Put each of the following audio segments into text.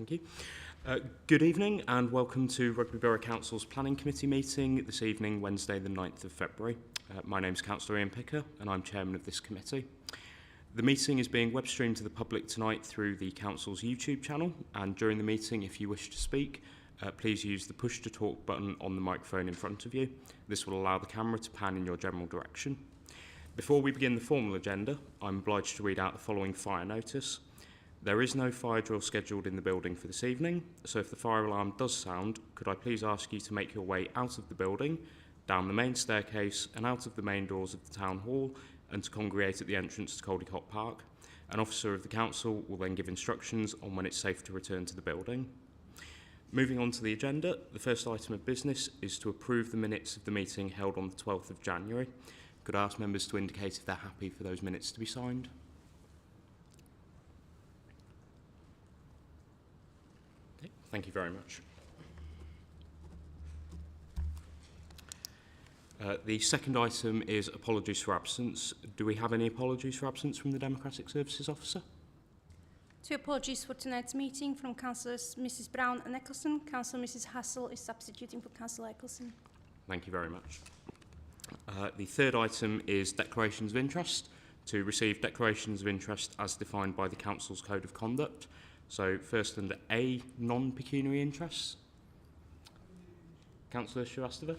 Thank you. Good evening and welcome to Rugby Borough Council's Planning Committee meeting this evening, Wednesday the 9th of February. My name is Councillor Ian Picker and I'm Chairman of this committee. The meeting is being web streamed to the public tonight through the Council's YouTube channel, and during the meeting, if you wish to speak, please use the push to talk button on the microphone in front of you. This will allow the camera to pan in your general direction. Before we begin the formal agenda, I'm obliged to read out the following fire notice. There is no fire drill scheduled in the building for this evening, so if the fire alarm does sound, could I please ask you to make your way out of the building, down the main staircase and out of the main doors of the Town Hall, and to congregate at the entrance to Caldecott Park. An officer of the Council will then give instructions on when it's safe to return to the building. Moving on to the agenda, the first item of business is to approve the minutes of the meeting held on the 12th of January. Could I ask members to indicate if they're happy for those minutes to be signed? Okay, thank you very much. The second item is apologies for absence. Do we have any apologies for absence from the Democratic Services Officer? Two apologies for tonight's meeting from Councillors Mrs Brown and Eccleston. Councillor Mrs Hassel is substituting for Councillor Eccleston. Thank you very much. The third item is declarations of interest. To receive declarations of interest as defined by the Council's Code of Conduct. So first under A, non-pecuniary interests. Councillor Shrivastava?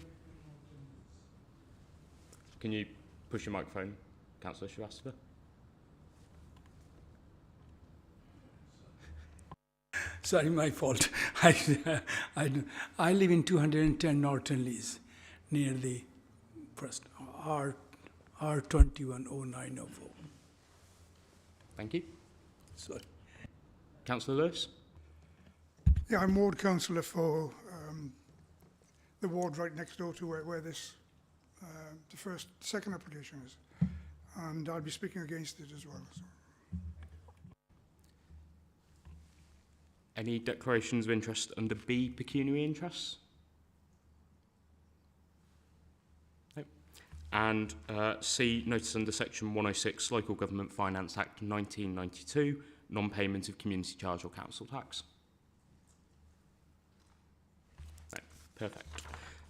Can you push your microphone, Councillor Shrivastava? Sorry, my fault. I live in 210 Norton Lees, near the first R210904. Thank you. Sorry. Councillor Lewis? Yeah, I'm ward councillor for the ward right next door to where this the second application is, and I'll be speaking against it as well. So. Any declarations of interest under B, pecuniary interests? Nope. And C, notice under section 106, Local Government Finance Act 1992, non-payment of community charge or council tax. No, perfect.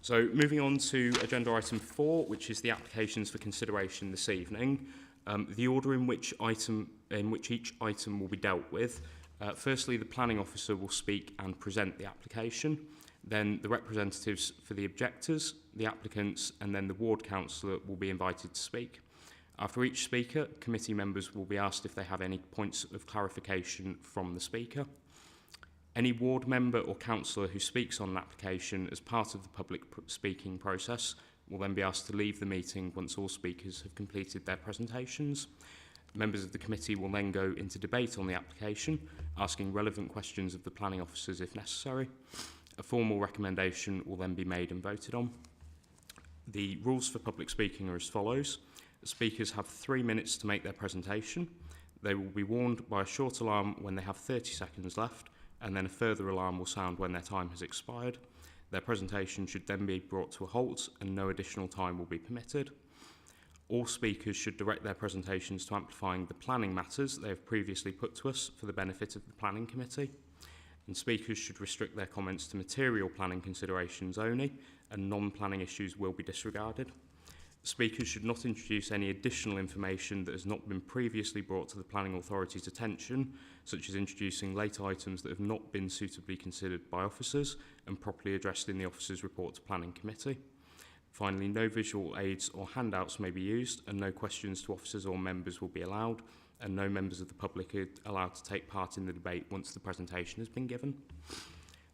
So moving on to agenda item 4, which is the applications for consideration this evening. The order in which each item will be dealt with. Firstly, the planning officer will speak and present the application. Then the representatives for the objectors, the applicants, and then the ward councillor will be invited to speak. After each speaker, committee members will be asked if they have any points of clarification from the speaker. Any ward member or councillor who speaks on an application as part of the public speaking process will then be asked to leave the meeting once all speakers have completed their presentations. Members of the committee will then go into debate on the application, asking relevant questions of the planning officers if necessary. A formal recommendation will then be made and voted on. The rules for public speaking are as follows. The speakers have 3 minutes to make their presentation. They will be warned by a short alarm when they have 30 seconds left, and then a further alarm will sound when their time has expired. Their presentation should then be brought to a halt and no additional time will be permitted. All speakers should direct their presentations to amplifying the planning matters they have previously put to us for the benefit of the planning committee. And speakers should restrict their comments to material planning considerations only, and non-planning issues will be disregarded. Speakers should not introduce any additional information that has not been previously brought to the planning authority's attention, such as introducing late items that have not been suitably considered by officers and properly addressed in the officer's report to planning committee. Finally, no visual aids or handouts may be used, and no questions to officers or members will be allowed, and no members of the public are allowed to take part in the debate once the presentation has been given.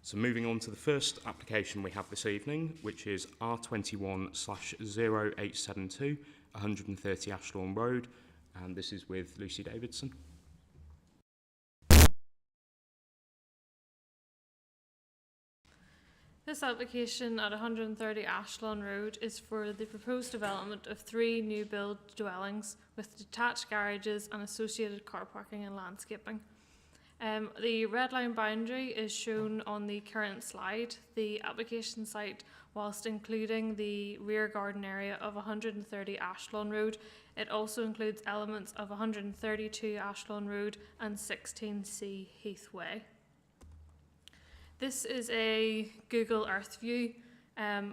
So moving on to the first application we have this evening, which is R21/0872, 130 Ashlawn Road, and this is with Lucy Davidson. This application at 130 Ashlawn Road is for the proposed development of 3 new build dwellings with detached garages and associated car parking and landscaping. The red line boundary is shown on the current slide. The application site, whilst including the rear garden area of 130 Ashlawn Road, it also includes elements of 132 Ashlawn Road and 16C Heath Way. This is a Google Earth view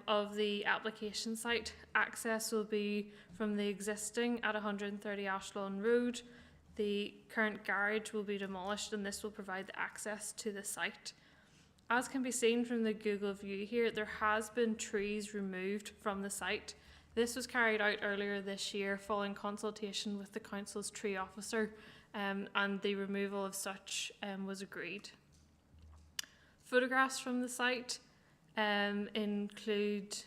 of the application site. Access will be from the existing at 130 Ashlawn Road. The current garage will be demolished, and this will provide the access to the site. As can be seen from the Google view here, there has been trees removed from the site. This was carried out earlier this year following consultation with the council's tree officer, and the removal of such was agreed. Photographs from the site include,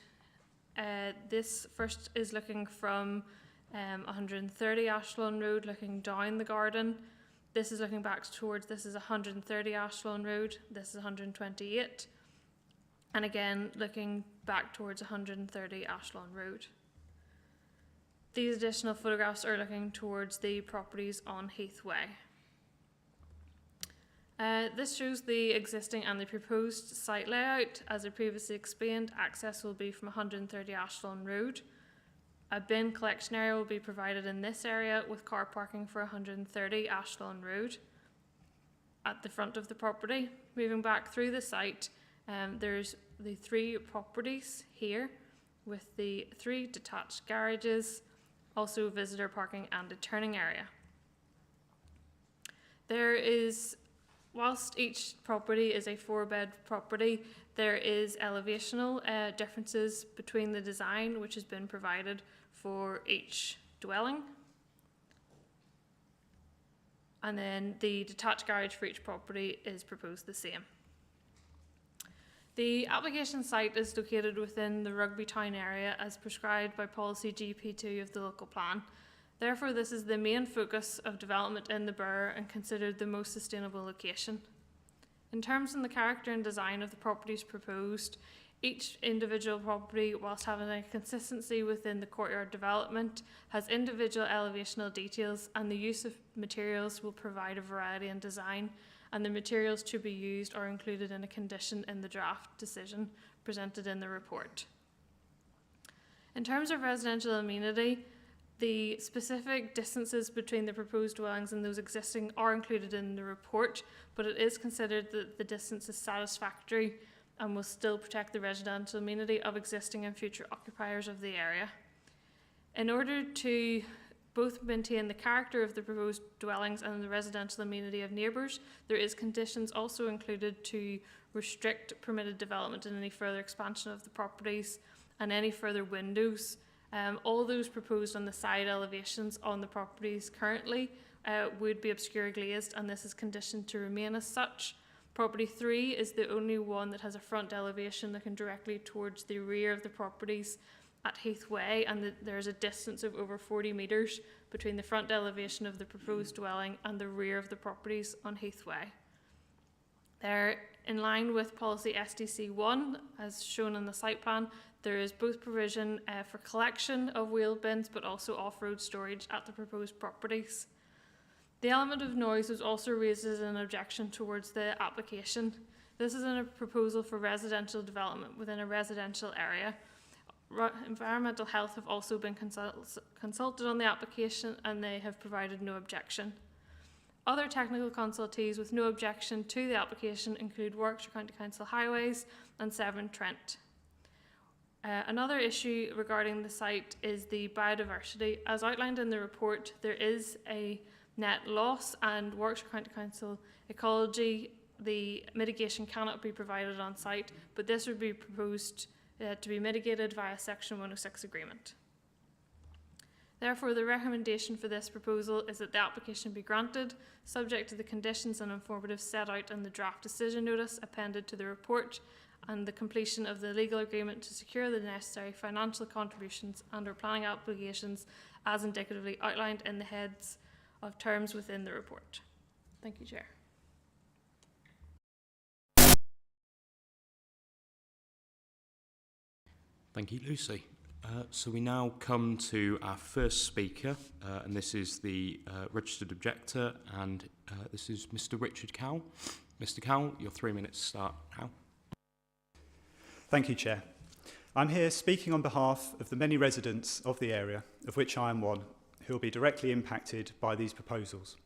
this first is looking from 130 Ashlawn Road, looking down the garden. This is looking back towards, this is 130 Ashlawn Road, this is 128. And again, looking back towards 130 Ashlawn Road. These additional photographs are looking towards the properties on Heath Way. This shows the existing and the proposed site layout. As I previously explained, access will be from 130 Ashlawn Road. A bin collection area will be provided in this area with car parking for 130 Ashlawn Road at the front of the property. Moving back through the site, there's the 3 properties here with the 3 detached garages, also visitor parking and a turning area. There is, whilst each property is a 4-bed property, there is elevational differences between the design which has been provided for each dwelling. And then the detached garage for each property is proposed the same. The application site is located within the Rugby Town area as prescribed by policy GP2 of the local plan. Therefore, this is the main focus of development in the borough and considered the most sustainable location. In terms of the character and design of the properties proposed, each individual property, whilst having a consistency within the courtyard development, has individual elevational details, and the use of materials will provide a variety in design, and the materials to be used are included in a condition in the draft decision presented in the report. In terms of residential amenity, the specific distances between the proposed dwellings and those existing are included in the report, but it is considered that the distance is satisfactory and will still protect the residential amenity of existing and future occupiers of the area. In order to both maintain the character of the proposed dwellings and the residential amenity of neighbours, there is conditions also included to restrict permitted development and any further expansion of the properties and any further windows. All those proposed on the side elevations on the properties currently would be obscure glazed, and this is conditioned to remain as such. Property 3 is the only one that has a front elevation looking directly towards the rear of the properties at Heath Way, and there's a distance of over 40 metres between the front elevation of the proposed dwelling and the rear of the properties on Heath Way. They're in line with policy SDC 1, as shown on the site plan. There is both provision for collection of wheel bins, but also off-road storage at the proposed properties. The element of noise was also raised as an objection towards the application. This is in a proposal for residential development within a residential area. Environmental Health have also been consulted on the application, and they have provided no objection. Other technical consultees with no objection to the application include Warwickshire County Council Highways and Severn Trent. Another issue regarding the site is the biodiversity. As outlined in the report, there is a net loss, and Warwickshire County Council Ecology, the mitigation cannot be provided on site, but this would be proposed to be mitigated via Section 106 agreement. Therefore, the recommendation for this proposal is that the application be granted, subject to the conditions and informative set out in the draft decision notice appended to the report, and the completion of the legal agreement to secure the necessary financial contributions and/or planning obligations as indicatively outlined in the heads of terms within the report. Thank you, Chair. Thank you, Lucy. So we now come to our first speaker, and this is the registered objector, and this is Mr. Richard Cowell. Mr. Cowell, your 3 minutes start now. Thank you, Chair. I'm here speaking on behalf of the many residents of the area, of which I am one, who will be directly impacted by these proposals.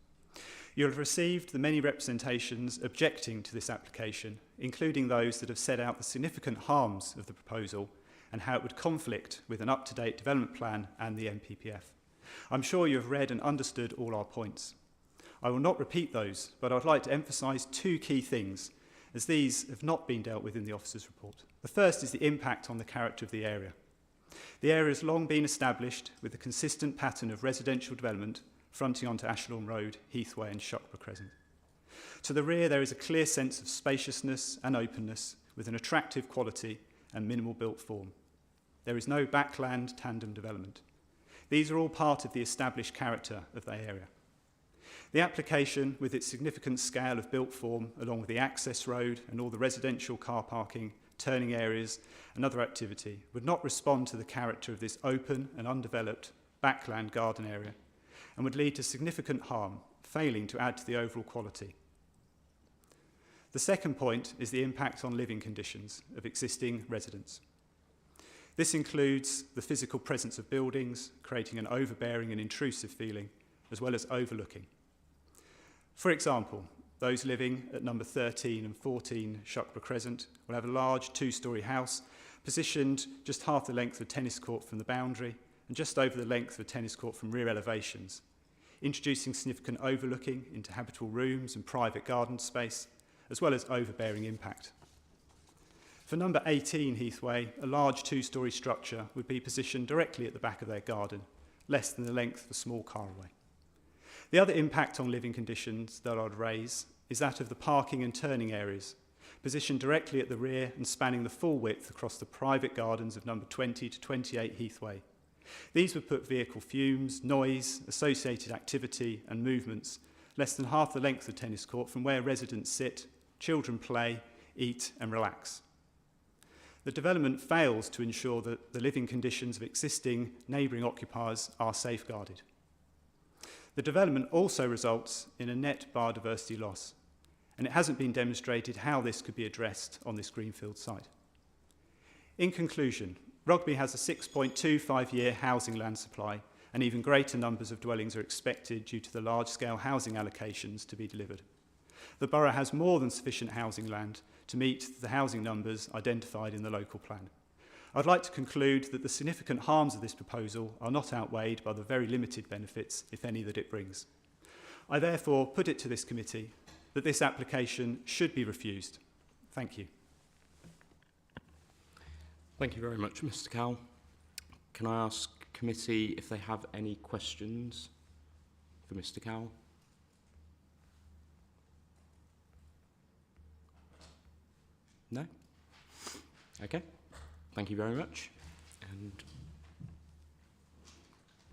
You'll have received the many representations objecting to this application, including those that have set out the significant harms of the proposal and how it would conflict with an up-to-date development plan and the NPPF. I'm sure you have read and understood all our points. I will not repeat those, but I'd like to emphasise two key things, as these have not been dealt with in the officer's report. The first is the impact on the character of the area. The area has long been established with a consistent pattern of residential development fronting onto Ashlawn Road, Heathway and Shuckburgh Crescent. To the rear, there is a clear sense of spaciousness and openness with an attractive quality and minimal built form. There is no backland tandem development. These are all part of the established character of the area. The application, with its significant scale of built form, along with the access road and all the residential car parking, turning areas and other activity, would not respond to the character of this open and undeveloped backland garden area and would lead to significant harm, failing to add to the overall quality. The second point is the impact on living conditions of existing residents. This includes the physical presence of buildings, creating an overbearing and intrusive feeling, as well as overlooking. For example, those living at number 13 and 14 Shuckburgh Crescent will have a large two-storey house positioned just half the length of a tennis court from the boundary and just over the length of a tennis court from rear elevations, introducing significant overlooking into habitable rooms and private garden space, as well as overbearing impact. For number 18 Heathway, a large two-storey structure would be positioned directly at the back of their garden, less than the length of a small carway. The other impact on living conditions that I'd raise is that of the parking and turning areas, positioned directly at the rear and spanning the full width across the private gardens of number 20 to 28 Heathway. These would put vehicle fumes, noise, associated activity and movements less than half the length of the tennis court from where residents sit, children play, eat and relax. The development fails to ensure that the living conditions of existing neighbouring occupiers are safeguarded. The development also results in a net biodiversity loss, and it hasn't been demonstrated how this could be addressed on this greenfield site. In conclusion, Rugby has a 6.25-year housing land supply, and even greater numbers of dwellings are expected due to the large-scale housing allocations to be delivered. The borough has more than sufficient housing land to meet the housing numbers identified in the local plan. I'd like to conclude that the significant harms of this proposal are not outweighed by the very limited benefits, if any, that it brings. I therefore put it to this committee that this application should be refused. Thank you. Thank you very much, Mr. Cowell. Can I ask committee if they have any questions for Mr. Cowell? No? Okay. Thank you very much. And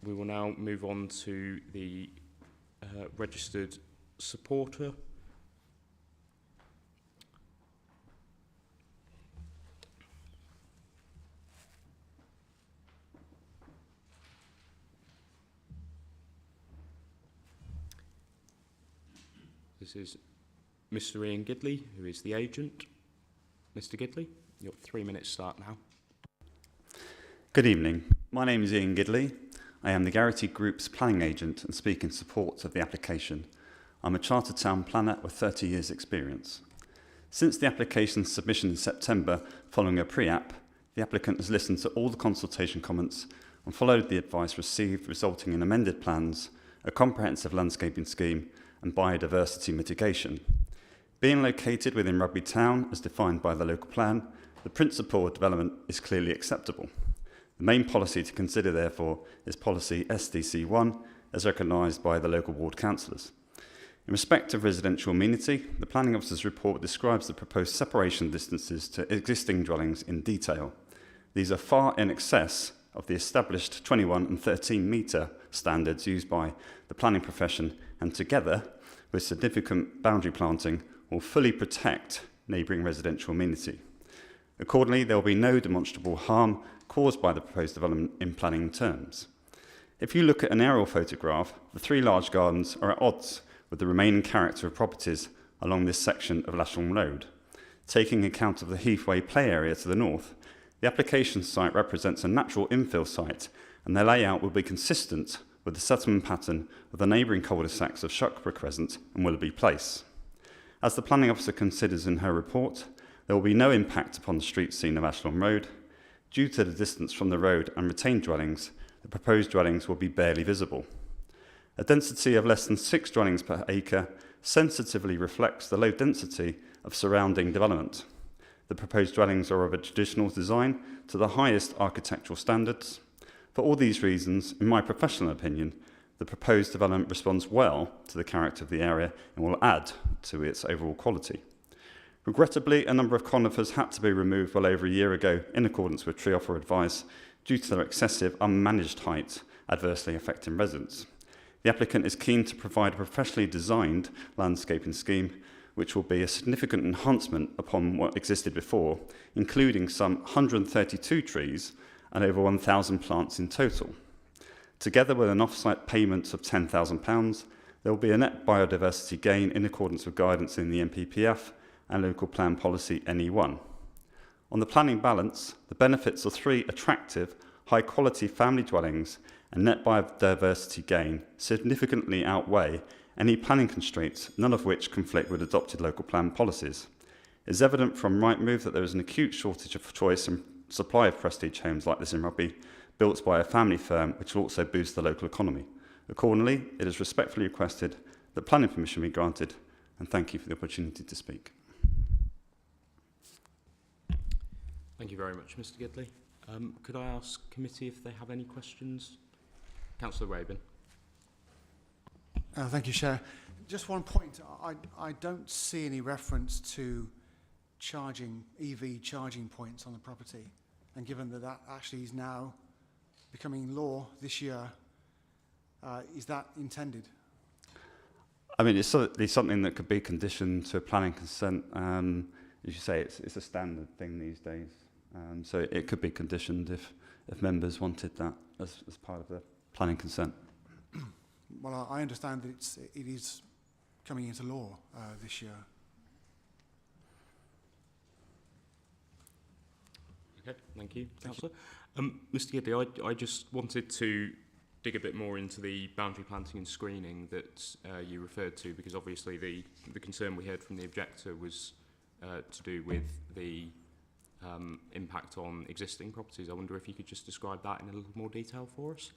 we will now move on to the registered supporter. This is Mr. Ian Gidley, who is the agent. Mr. Gidley, your 3 minutes start now. Good evening. My name is Ian Gidley. I am the Garrity Group's planning agent and speak in support of the application. I'm a chartered town planner with 30 years' experience. Since the application submission in September following a pre-app, the applicant has listened to all the consultation comments and followed the advice received, resulting in amended plans, a comprehensive landscaping scheme and biodiversity mitigation. Being located within Rugby Town as defined by the local plan, the principle of development is clearly acceptable. The main policy to consider, therefore, is policy SDC1, as recognised by the local ward councillors. In respect of residential amenity, the planning officer's report describes the proposed separation distances to existing dwellings in detail. These are far in excess of the established 21 and 13 metre standards used by the planning profession, and together with significant boundary planting will fully protect neighbouring residential amenity. Accordingly, there will be no demonstrable harm caused by the proposed development in planning terms. If you look at an aerial photograph, the three large gardens are at odds with the remaining character of properties along this section of Ashlawn Road. Taking account of the Heathway play area to the north, the application site represents a natural infill site, and their layout will be consistent with the settlement pattern of the neighbouring cul-de-sacs of Shuckburgh Crescent and Willoughby Place. As the planning officer considers in her report, there will be no impact upon the street scene of Ashlon Road. Due to the distance from the road and retained dwellings, the proposed dwellings will be barely visible. A density of less than 6 dwellings per acre sensitively reflects the low density of surrounding development. The proposed dwellings are of a traditional design to the highest architectural standards. For all these reasons, in my professional opinion, the proposed development responds well to the character of the area and will add to its overall quality. Regrettably, a number of conifers had to be removed well over a year ago in accordance with tree offer advice due to their excessive unmanaged height adversely affecting residents. The applicant is keen to provide a professionally designed landscaping scheme which will be a significant enhancement upon what existed before, including some 132 trees and over 1,000 plants in total. Together with an off-site payment of £10,000, there will be a net biodiversity gain in accordance with guidance in the NPPF and local plan policy NE1. On the planning balance, the benefits of 3 attractive, high-quality family dwellings and net biodiversity gain significantly outweigh any planning constraints, none of which conflict with adopted local plan policies. It is evident from Rightmove that there is an acute shortage of choice and supply of prestige homes like this in Rugby, built by a family firm, which will also boost the local economy. Accordingly, it is respectfully requested that planning permission be granted, and thank you for the opportunity to speak. Thank you very much, Mr Gidley. Could I ask committee if they have any questions? Councillor Rabin. Thank you, Chair. Just one point. I don't see any reference to EV charging points on the property. And given that that actually is now becoming law this year, is that intended? I mean, it's something that could be conditioned to a planning consent. As you say, it's a standard thing these days. So it could be conditioned if members wanted that as part of the planning consent. Well, I understand that it is coming into law this year. Okay, thank you, Councillor. Mr Gidley, I just wanted to dig a bit more into the boundary planting and screening that you referred to, because obviously the concern we heard from the objector was to do with the impact on existing properties. I wonder if you could just describe that in a little more detail for us.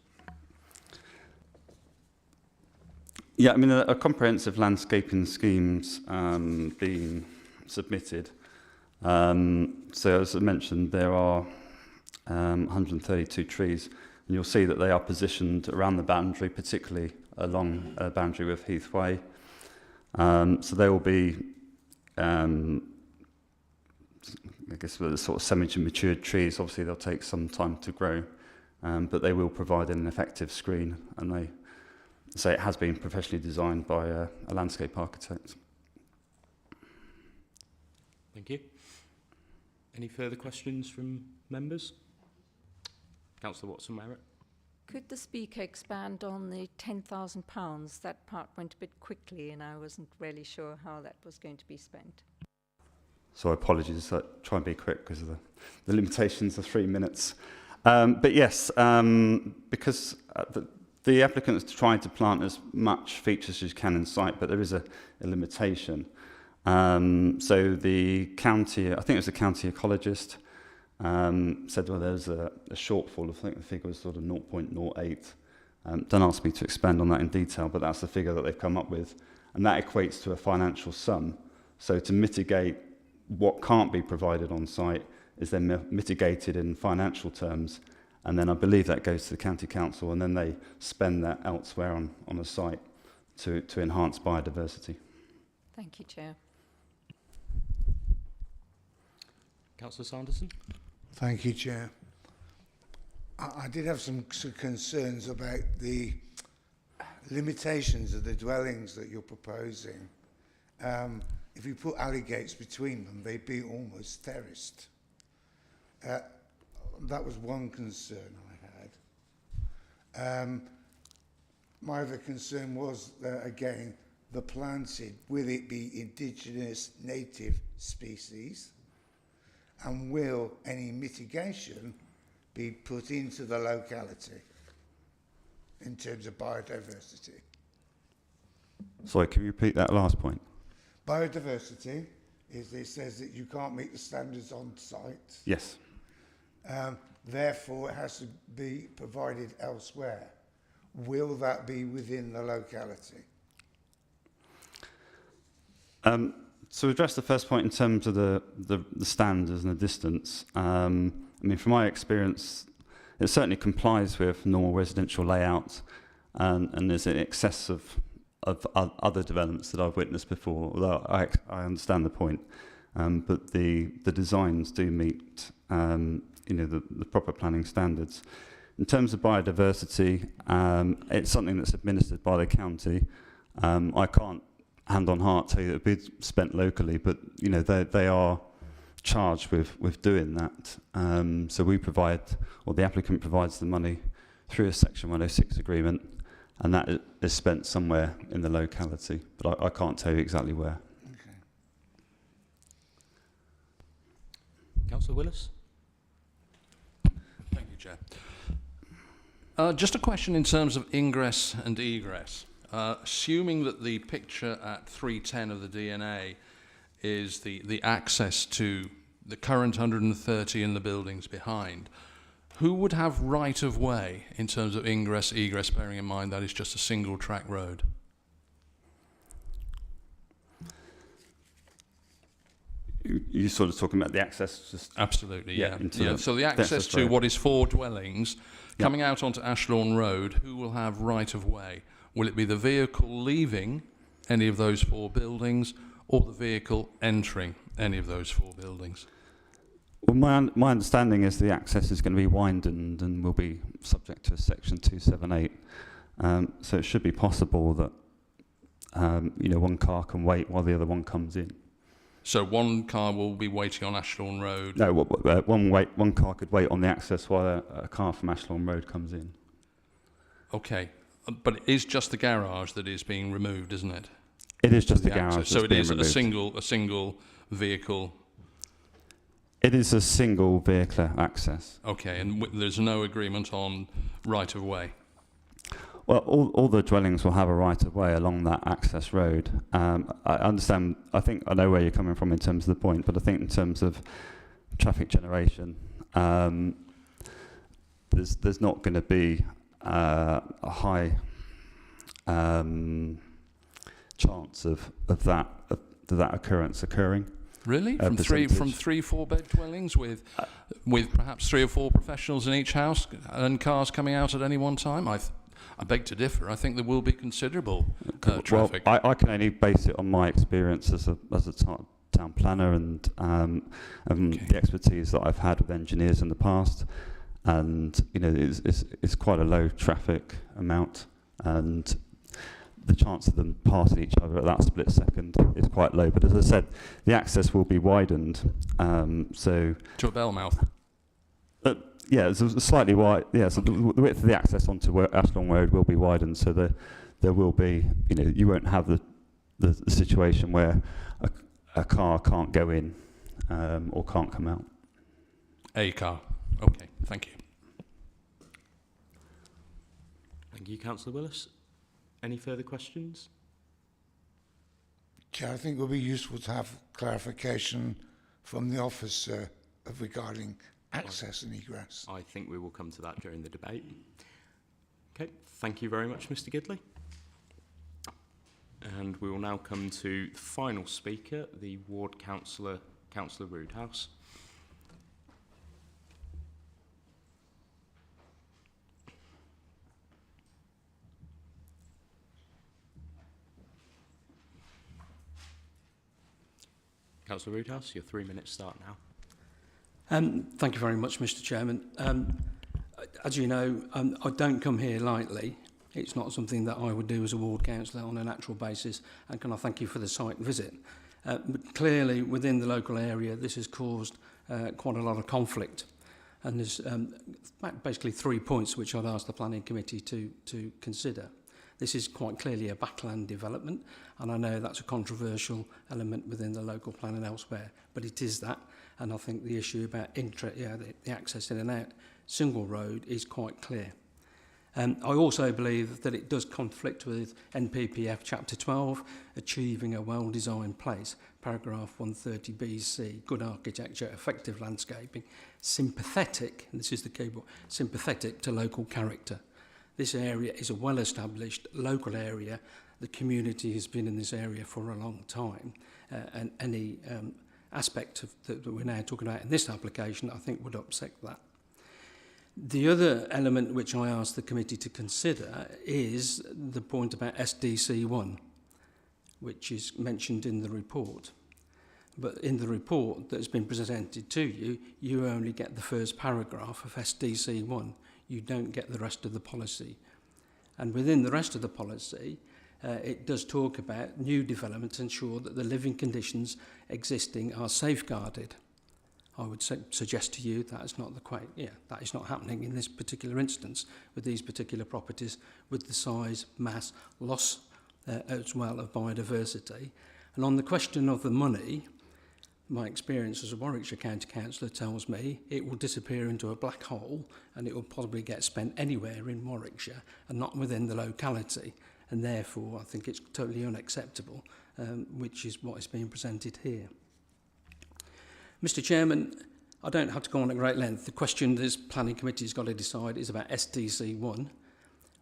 Yeah, I mean, a comprehensive landscaping scheme's being submitted. So as I mentioned, there are 132 trees, and you'll see that they are positioned around the boundary, particularly along a boundary with Heathway. So they will be, I guess, the sort of semi-matured trees. Obviously, they'll take some time to grow, but they will provide an effective screen, and they say it has been professionally designed by a landscape architect. Thank you. Any further questions from members? Councillor Watson-Merritt. Could the speaker expand on the £10,000? That part went a bit quickly and I wasn't really sure how that was going to be spent. So apologies, I try and be quick because of the limitations of 3 minutes. But yes, because the applicant is trying to plant as much features as you can in site, but there is a limitation. So the county, I think it was the county ecologist, said, well, there's a shortfall. I think the figure was sort of 0.08. Don't ask me to expand on that in detail, but that's the figure that they've come up with. And that equates to a financial sum. So to mitigate what can't be provided on site is then mitigated in financial terms. And then I believe that goes to the county council, and then they spend that elsewhere on a site to enhance biodiversity. Thank you, Chair. Councillor Sanderson. Thank you, Chair. I did have some concerns about the limitations of the dwellings that you're proposing. If you put alley gates between them, they'd be almost terraced. That was one concern I had. My other concern was, again, the planted. Will it be indigenous native species? And will any mitigation be put into the locality? in terms of biodiversity. Sorry, can you repeat that last point? Biodiversity is it says that you can't meet the standards on site. Yes. Therefore, it has to be provided elsewhere. Will that be within the locality? To address the first point in terms of the standards and the distance, I mean, from my experience, it certainly complies with normal residential layouts, and there's an excess of other developments that I've witnessed before, although I understand the point. But the designs do meet, the proper planning standards. In terms of biodiversity, it's something that's administered by the county. I can't hand on heart tell you that it'd be spent locally, but they are charged with doing that. So we provide, or the applicant provides the money through a Section 106 agreement, and that is spent somewhere in the locality, but I can't tell you exactly where. Okay. Councillor Willis? Thank you, Chair. Just a question in terms of ingress and egress. Assuming that the picture at 310 of the DNA is the access to the current 130 in the buildings behind, who would have right of way in terms of ingress, egress, bearing in mind that is just a single track road? You're sort of talking about the access? Just Absolutely, yeah. into So the access to road. what is 4 dwellings, coming out onto Ashlawn Road, who will have right of way? Will it be the vehicle leaving any of those 4 buildings, or the vehicle entering any of those 4 buildings? Well, my understanding is the access is going to be widened and will be subject to Section 278. So it should be possible that one car can wait while the other one comes in. So one car will be waiting on Ashlawn Road? No, one car could wait on the access while a car from Ashlawn Road comes in. Okay, but it is just the garage that is being removed, isn't it? It is just the access. garage. So that's it being is removed. a single vehicle. It is a single vehicle access. Okay, and there's no agreement on right of way. Well, all the dwellings will have a right of way along that access road. I understand. I think I know where you're coming from in terms of the point, but I think in terms of traffic generation, there's not going to be a high chance of that occurrence occurring. Really? From 3-4 bed dwellings with perhaps 3 or 4 professionals in each house and cars coming out at any one time? I beg to differ. I think there will be considerable traffic. Well, I can only base it on my experience as a town planner and the expertise that I've had with engineers in the past. And it's quite a low traffic amount, and the chance of them passing each other at that split second is quite low. But as I said, the access will be widened. So to a Bellmouth. Yeah, it's a slightly wide. Yeah, so the width of the access onto Ashlawn Road will be widened, so there will be. You won't have the situation where a car can't go in or can't come out. A car. Okay, thank you. Thank you, Councillor Willis. Any further questions? Chair, I think it would be useful to have clarification from the officer regarding access and egress. I think we will come to that during the debate. Okay, thank you very much, Mr. Gidley. And we will now come to the final speaker, the ward councillor, Councillor Roodhouse. Councillor Roodhouse, your 3 minutes start now. Thank you very much, Mr. Chairman. As you know, I don't come here lightly. It's not something that I would do as a ward councillor on a natural basis, and can I thank you for the site visit. But clearly, within the local area, this has caused quite a lot of conflict. And there's basically 3 points which I'd ask the Planning Committee to consider. This is quite clearly a backland development, and I know that's a controversial element within the local plan and elsewhere, but it is that. And I think the issue about the access in and out single road is quite clear. I also believe that it does conflict with NPPF Chapter 12, Achieving a Well-Designed Place, paragraph 130BC, good architecture, effective landscaping, sympathetic, and this is the key word, sympathetic to local character. This area is a well-established local area. The community has been in this area for a long time, and any aspect of that we're now talking about in this application, I think, would upset that. The other element which I asked the committee to consider is the point about SDC1, which is mentioned in the report. But in the report that's been presented to you, you only get the first paragraph of SDC1. You don't get the rest of the policy. And within the rest of the policy, it does talk about new developments, ensure that the living conditions existing are safeguarded. I would suggest to you that is not that is not happening in this particular instance with these particular properties, with the size, mass, loss as well of biodiversity. And on the question of the money, my experience as a Warwickshire County Councillor tells me it will disappear into a black hole and it will probably get spent anywhere in Warwickshire and not within the locality. And therefore, I think it's totally unacceptable, which is what is being presented here. Mr Chairman, I don't have to go on at great length. The question this planning committee has got to decide is about SDC1.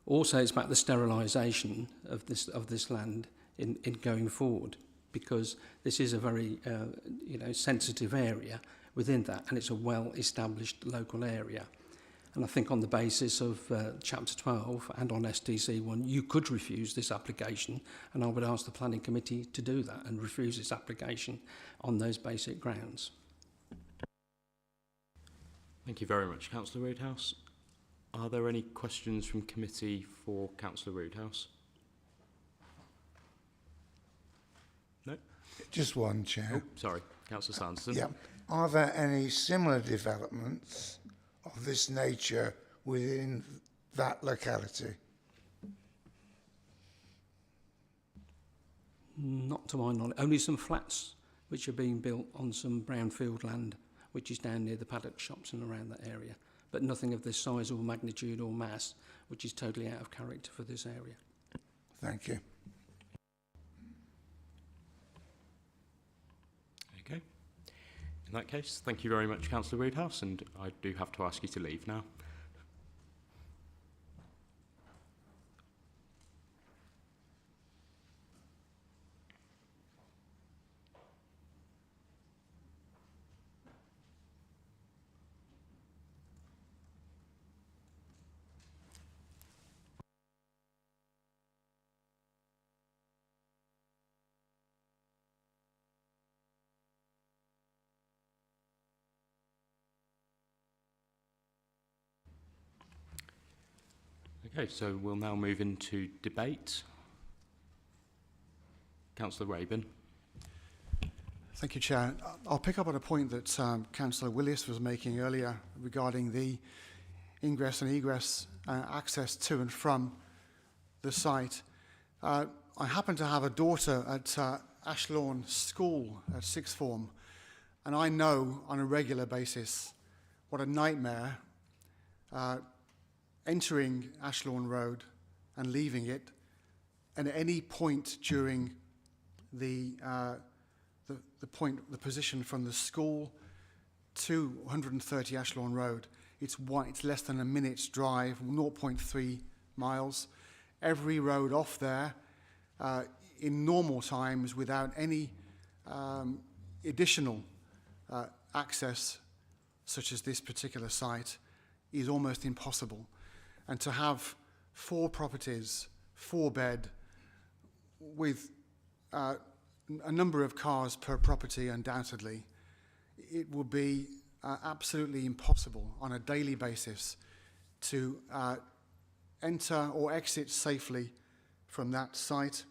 Also, it's about the sterilisation of this land in going forward, because this is a very sensitive area within that, and it's a well-established local area. And I think on the basis of Chapter 12 and on SDC1, you could refuse this application, and I would ask the planning committee to do that and refuse this application on those basic grounds. Thank you very much, Councillor Roodhouse. Are there any questions from committee for Councillor Roodhouse? No? Just one, Chair. Oh, sorry, Councillor Sanderson. Yeah. Are there any similar developments of this nature within that locality? Not to my knowledge. Only some flats which are being built on some brownfield land, which is down near the paddock shops and around that area. But nothing of this size or magnitude or mass, which is totally out of character for this area. Thank you. Okay. In that case, thank you very much, Councillor Roodhouse, and I do have to ask you to leave now. Okay, so we'll now move into debate. Councillor Rabin. Thank you, Chair. I'll pick up on a point that Councillor Willis was making earlier regarding the ingress and egress access to and from the site. I happen to have a daughter at Ashlawn School at sixth form, and I know on a regular basis what a nightmare entering Ashlawn Road and leaving it, and at any point during the position from the school to 130 Ashlawn Road, it's less than a minute's drive, 0.3 miles. Every road off there, in normal times, without any additional access, such as this particular site, is almost impossible. And to have 4 properties, 4-bed, with a number of cars per property, undoubtedly, it will be absolutely impossible on a daily basis to enter or exit safely from that site.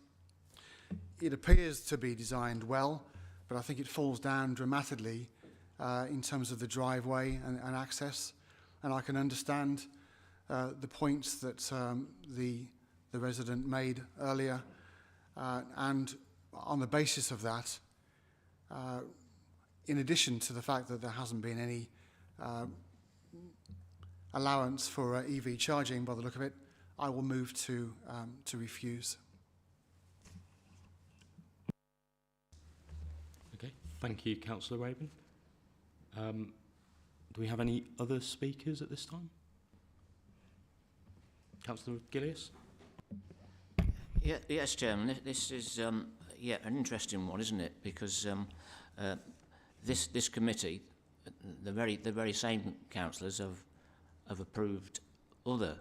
It appears to be designed well, but I think it falls down dramatically in terms of the driveway and access. And I can understand the points that the resident made earlier, and on the basis of that, in addition to the fact that there hasn't been any allowance for EV charging by the look of it, I will move to refuse. Okay, thank you, Councillor Raven. Do we have any other speakers at this time? Councillor Gillies? Yeah, yes, Chairman. This is an interesting one, isn't it? Because this committee, the very same councillors have approved other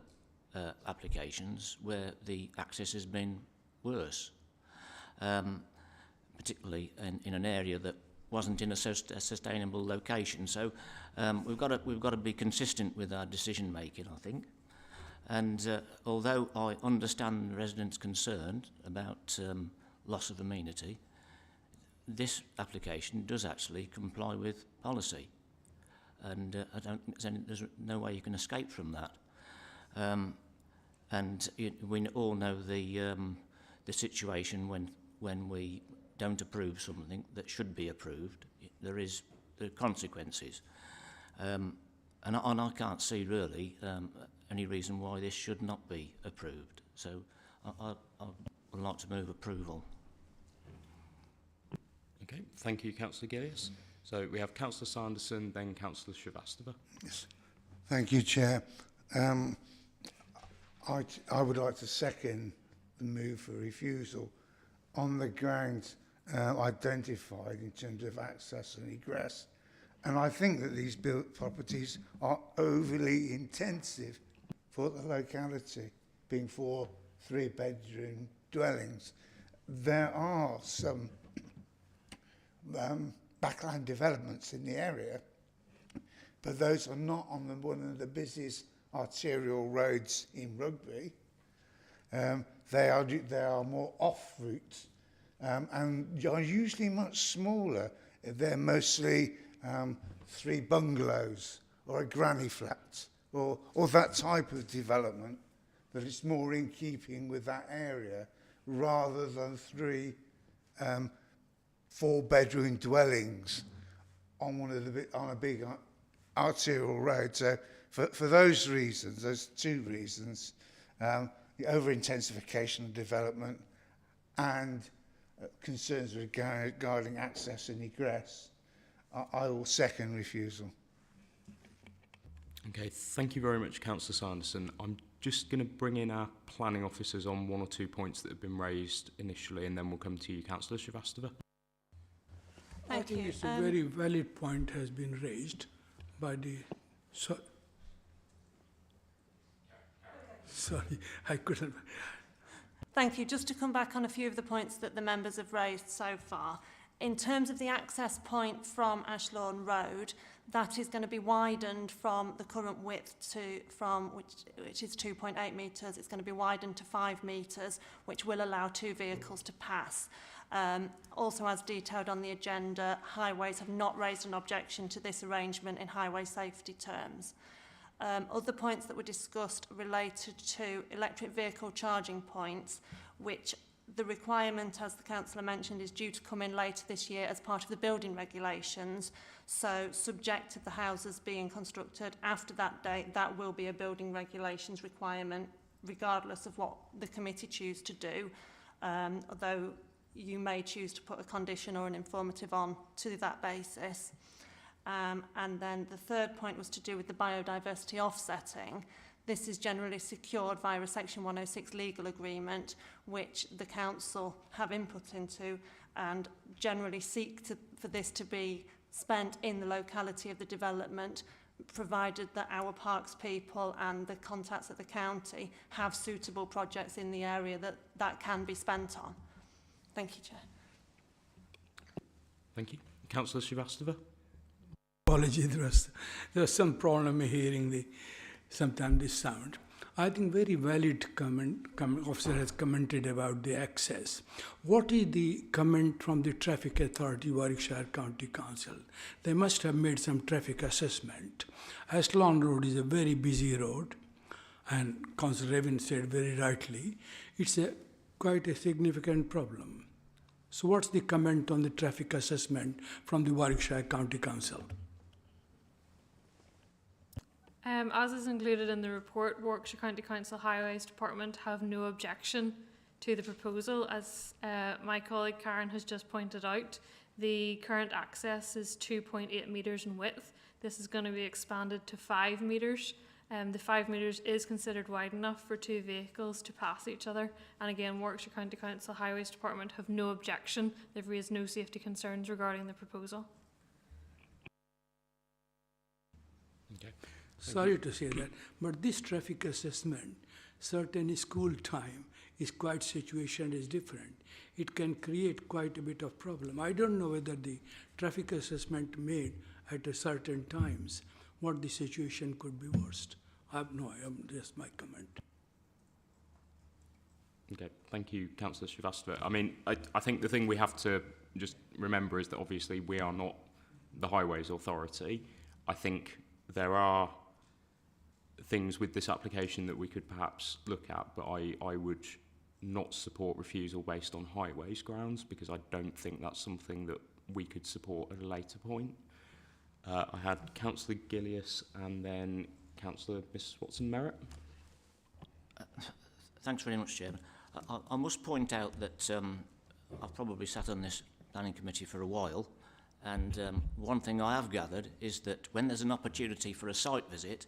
applications where the access has been worse, particularly in an area that wasn't in a sustainable location. So we've got to be consistent with our decision making, I think. And although I understand the residents' concerned about loss of amenity, this application does actually comply with policy, and there's no way you can escape from that. We all know the situation when we don't approve something that should be approved. There are consequences, and I can't see really any reason why this should not be approved. So I would like to move approval. Okay, thank you, Councillor Gillies. So we have Councillor Sanderson, then Councillor Srivastava. Yes. Thank you, Chair. I would like to second the move for refusal on the grounds identified in terms of access and egress. And I think that these built properties are overly intensive for the locality, being 4 3-bedroom dwellings. There are some backland developments in the area, but those are not on one of the busiest arterial roads in Rugby. They are more off route and are usually much smaller. They're mostly 3 bungalows or a granny flat or that type of development, that it's more in keeping with that area rather than 3 4-bedroom dwellings on a big arterial road. So for those reasons, those 2 reasons, the over-intensification of development and concerns regarding access and egress, I will second refusal. Okay, thank you very much, Councillor Sanderson. I'm just going to bring in our planning officers on 1 or 2 points that have been raised initially, and then we'll come to you, Councillor Srivastava. I think it's a very valid point has been raised by the... Sorry, I couldn't... Thank you. Just to come back on a few of the points that the members have raised so far. In terms of the access point from Ashlawn Road, that is going to be widened from the current width which is 2.8 metres. It's going to be widened to 5 metres, which will allow 2 vehicles to pass. Also, as detailed on the agenda, Highways have not raised an objection to this arrangement in highway safety terms. Other points that were discussed related to electric vehicle charging points, which the requirement, as the councillor mentioned, is due to come in later this year as part of the building regulations. So subject to the houses being constructed after that date, that will be a building regulations requirement, regardless of what the committee choose to do, although you may choose to put a condition or an informative on to that basis. And then the third point was to do with the biodiversity offsetting. This is generally secured via a Section 106 legal agreement, which the council have input into and generally seek for this to be spent in the locality of the development, provided that our parks people and the contacts at the county have suitable projects in the area that can be spent on. Thank you, Chair. Thank you. Councillor Srivastava. Apology, there was some problem hearing sometimes this sound. I think very valid comment officer has commented about the access. What is the comment from the Traffic Authority, Warwickshire County Council? They must have made some traffic assessment. Ashlawn Road is a very busy road, and Councillor Raven said very rightly, it's quite a significant problem. So what's the comment on the traffic assessment from the Warwickshire County Council? As is included in the report, Warwickshire County Council Highways Department have no objection to the proposal. As my colleague Karen has just pointed out, the current access is 2.8 metres in width. This is going to be expanded to 5 metres. The 5 metres is considered wide enough for 2 vehicles to pass each other. And again, Warwickshire County Council Highways Department have no objection. They've raised no safety concerns regarding the proposal. Okay. Sorry to say that, but this traffic assessment, certain school time is quite situation is different. It can create quite a bit of problem. I don't know whether the traffic assessment made at a certain times, what the situation could be worst. I have no idea, just my comment. Okay, thank you, Councillor Srivastava. I mean, I think the thing we have to just remember is that obviously we are not the Highways Authority. I think there are things with this application that we could perhaps look at, but I would not support refusal based on highways grounds, because I don't think that's something that we could support at a later point. I had Councillor Gillius and then Councillor Mrs Watson-Merritt. Thanks very much, Chairman. I must point out that I've probably sat on this planning committee for a while, and one thing I have gathered is that when there's an opportunity for a site visit,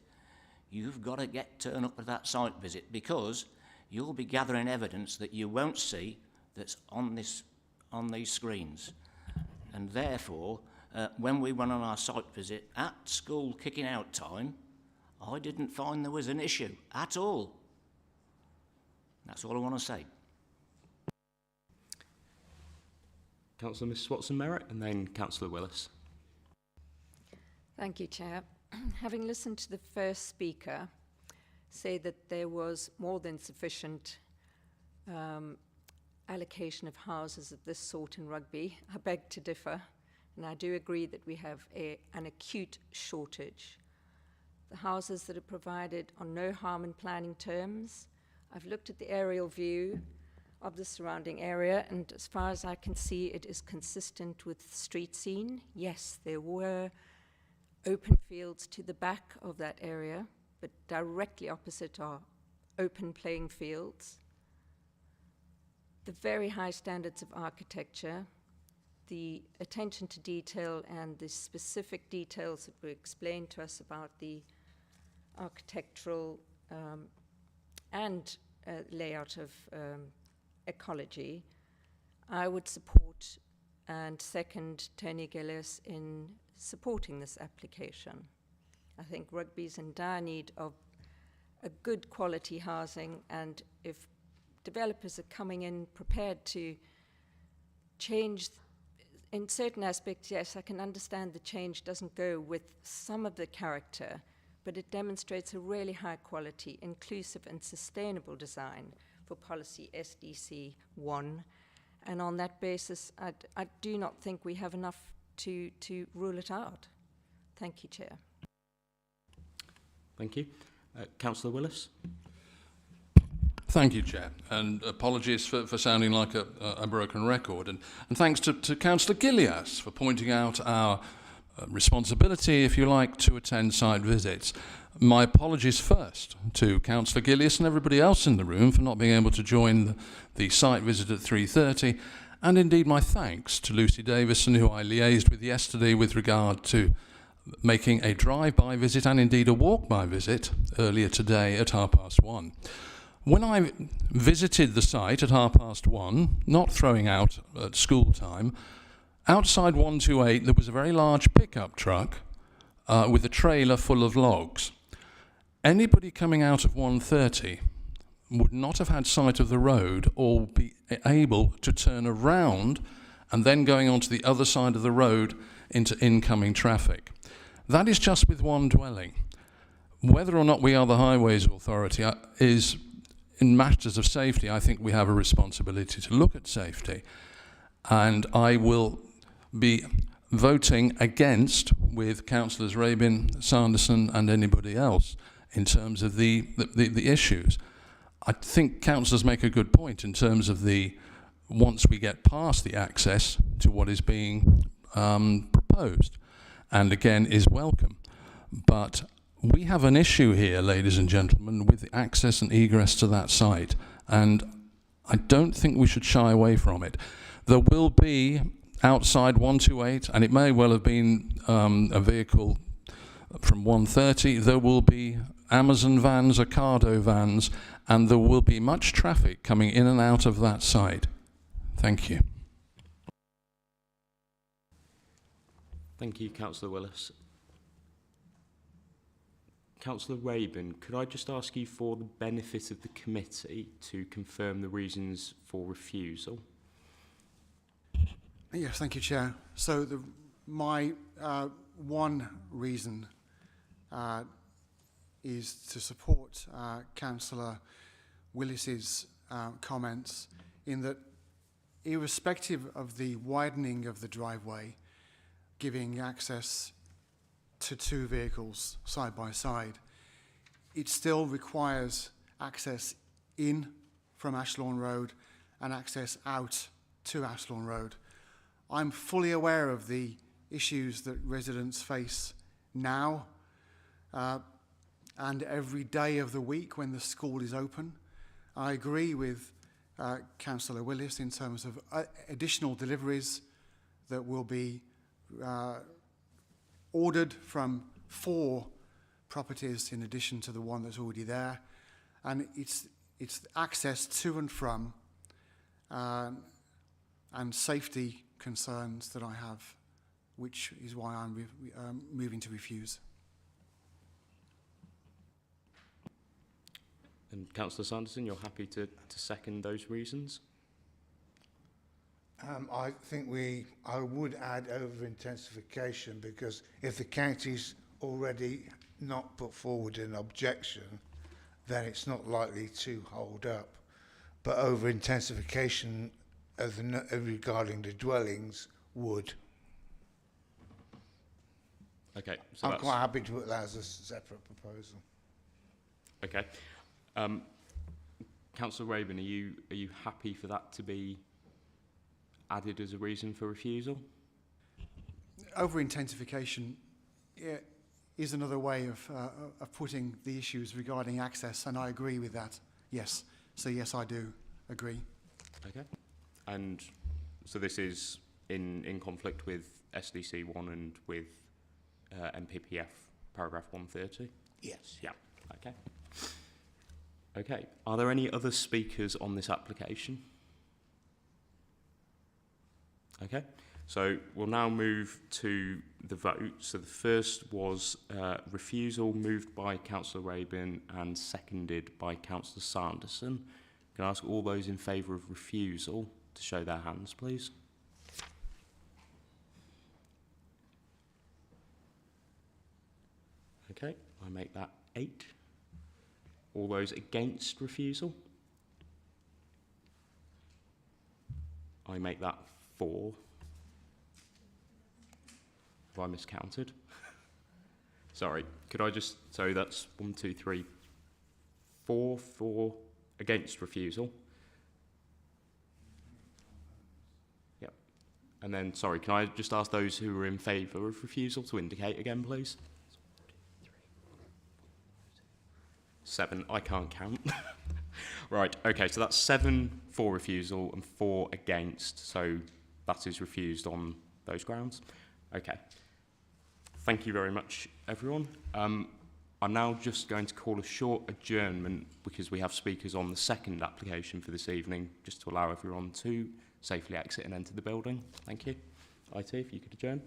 you've got to turn up at that site visit, because you'll be gathering evidence that you won't see that's on these screens. And therefore, when we went on our site visit at school kicking out time, I didn't find there was an issue at all. That's all I want to say. Councillor Mrs Watson-Merritt and then Councillor Willis. Thank you, Chair. Having listened to the first speaker say that there was more than sufficient allocation of houses of this sort in Rugby, I beg to differ, and I do agree that we have an acute shortage. The houses that are provided are no harm in planning terms. I've looked at the aerial view of the surrounding area, and as far as I can see, it is consistent with the street scene. Yes, there were open fields to the back of that area, but directly opposite are open playing fields. The very high standards of architecture, the attention to detail and the specific details that were explained to us about the architectural and layout of ecology, I would support and second Tony Gillies in supporting this application. I think Rugby's in dire need of a good quality housing, and if developers are coming in prepared to change in certain aspects, yes, I can understand the change doesn't go with some of the character, but it demonstrates a really high quality, inclusive and sustainable design for policy SDC 1. And on that basis, I do not think we have enough to rule it out. Thank you, Chair. Thank you. Councillor Willis. Thank you, Chair, and apologies for sounding like a broken record. And thanks to Councillor Gillias for pointing out our responsibility, if you like, to attend site visits. My apologies first to Councillor Gillias and everybody else in the room for not being able to join the site visit at 3:30, and indeed my thanks to Lucy Davison, who I liaised with yesterday with regard to making a drive-by visit and indeed a walk-by visit earlier today at 1:30. When I visited the site at 1:30, not throwing out at school time, outside 128 there was a very large pickup truck with a trailer full of logs. Anybody coming out of 130 would not have had sight of the road or be able to turn around and then going onto the other side of the road into incoming traffic. That is just with one dwelling. Whether or not we are the Highways Authority is, in matters of safety, I think we have a responsibility to look at safety. And I will be voting against with Councillors Rabin, Sanderson and anybody else in terms of the issues. I think councillors make a good point in terms of once we get past the access to what is being proposed, and again is welcome. But we have an issue here, ladies and gentlemen, with access and egress to that site, and I don't think we should shy away from it. There will be outside 128, and it may well have been a vehicle from 130, there will be Amazon vans, Ocado vans, and there will be much traffic coming in and out of that site. Thank you. Thank you, Councillor Willis. Councillor Rabin, could I just ask you, for the benefit of the committee, to confirm the reasons for refusal? Yes, thank you, Chair. So my one reason is to support Councillor Willis's comments, in that irrespective of the widening of the driveway, giving access to two vehicles side by side, it still requires access in from Ashlawn Road and access out to Ashlawn Road. I'm fully aware of the issues that residents face now and every day of the week when the school is open. I agree with Councillor Willis in terms of additional deliveries that will be ordered from 4 properties in addition to the one that's already there, and it's access to and from and safety concerns that I have, which is why I'm moving to refuse. And Councillor Sanderson, you're happy to second those reasons? I think I would add over-intensification, because if the county's already not put forward an objection, then it's not likely to hold up. But over-intensification regarding the dwellings would. Okay. So I'm quite happy to put that as a separate proposal. Okay. Councillor Rabin, are you happy for that to be added as a reason for refusal? Over-intensification is another way of putting the issues regarding access, and I agree with that, yes. So yes, I do agree. Okay. And so this is in conflict with SDC 1 and with MPPF paragraph 130? Yes. Yeah. Okay. Okay. Are there any other speakers on this application? Okay. So we'll now move to the vote. So the first was refusal, moved by Councillor Rabin and seconded by Councillor Sanderson. Can I ask all those in favour of refusal to show their hands, please? Okay, I make that 8. All those against refusal? I make that 4. Have I miscounted? Sorry, could I just, so that's 1, 2, 3, 4 against refusal. Yep. And then, sorry, can I just ask those who are in favour of refusal to indicate again, please? 7, I can't count. Right, okay, so that's 7 for refusal and 4 against, so that is refused on those grounds. Okay. Thank you very much, everyone. I'm now just going to call a short adjournment because we have speakers on the second application for this evening, just to allow everyone to safely exit and enter the building. Thank you. IT, if you could adjourn.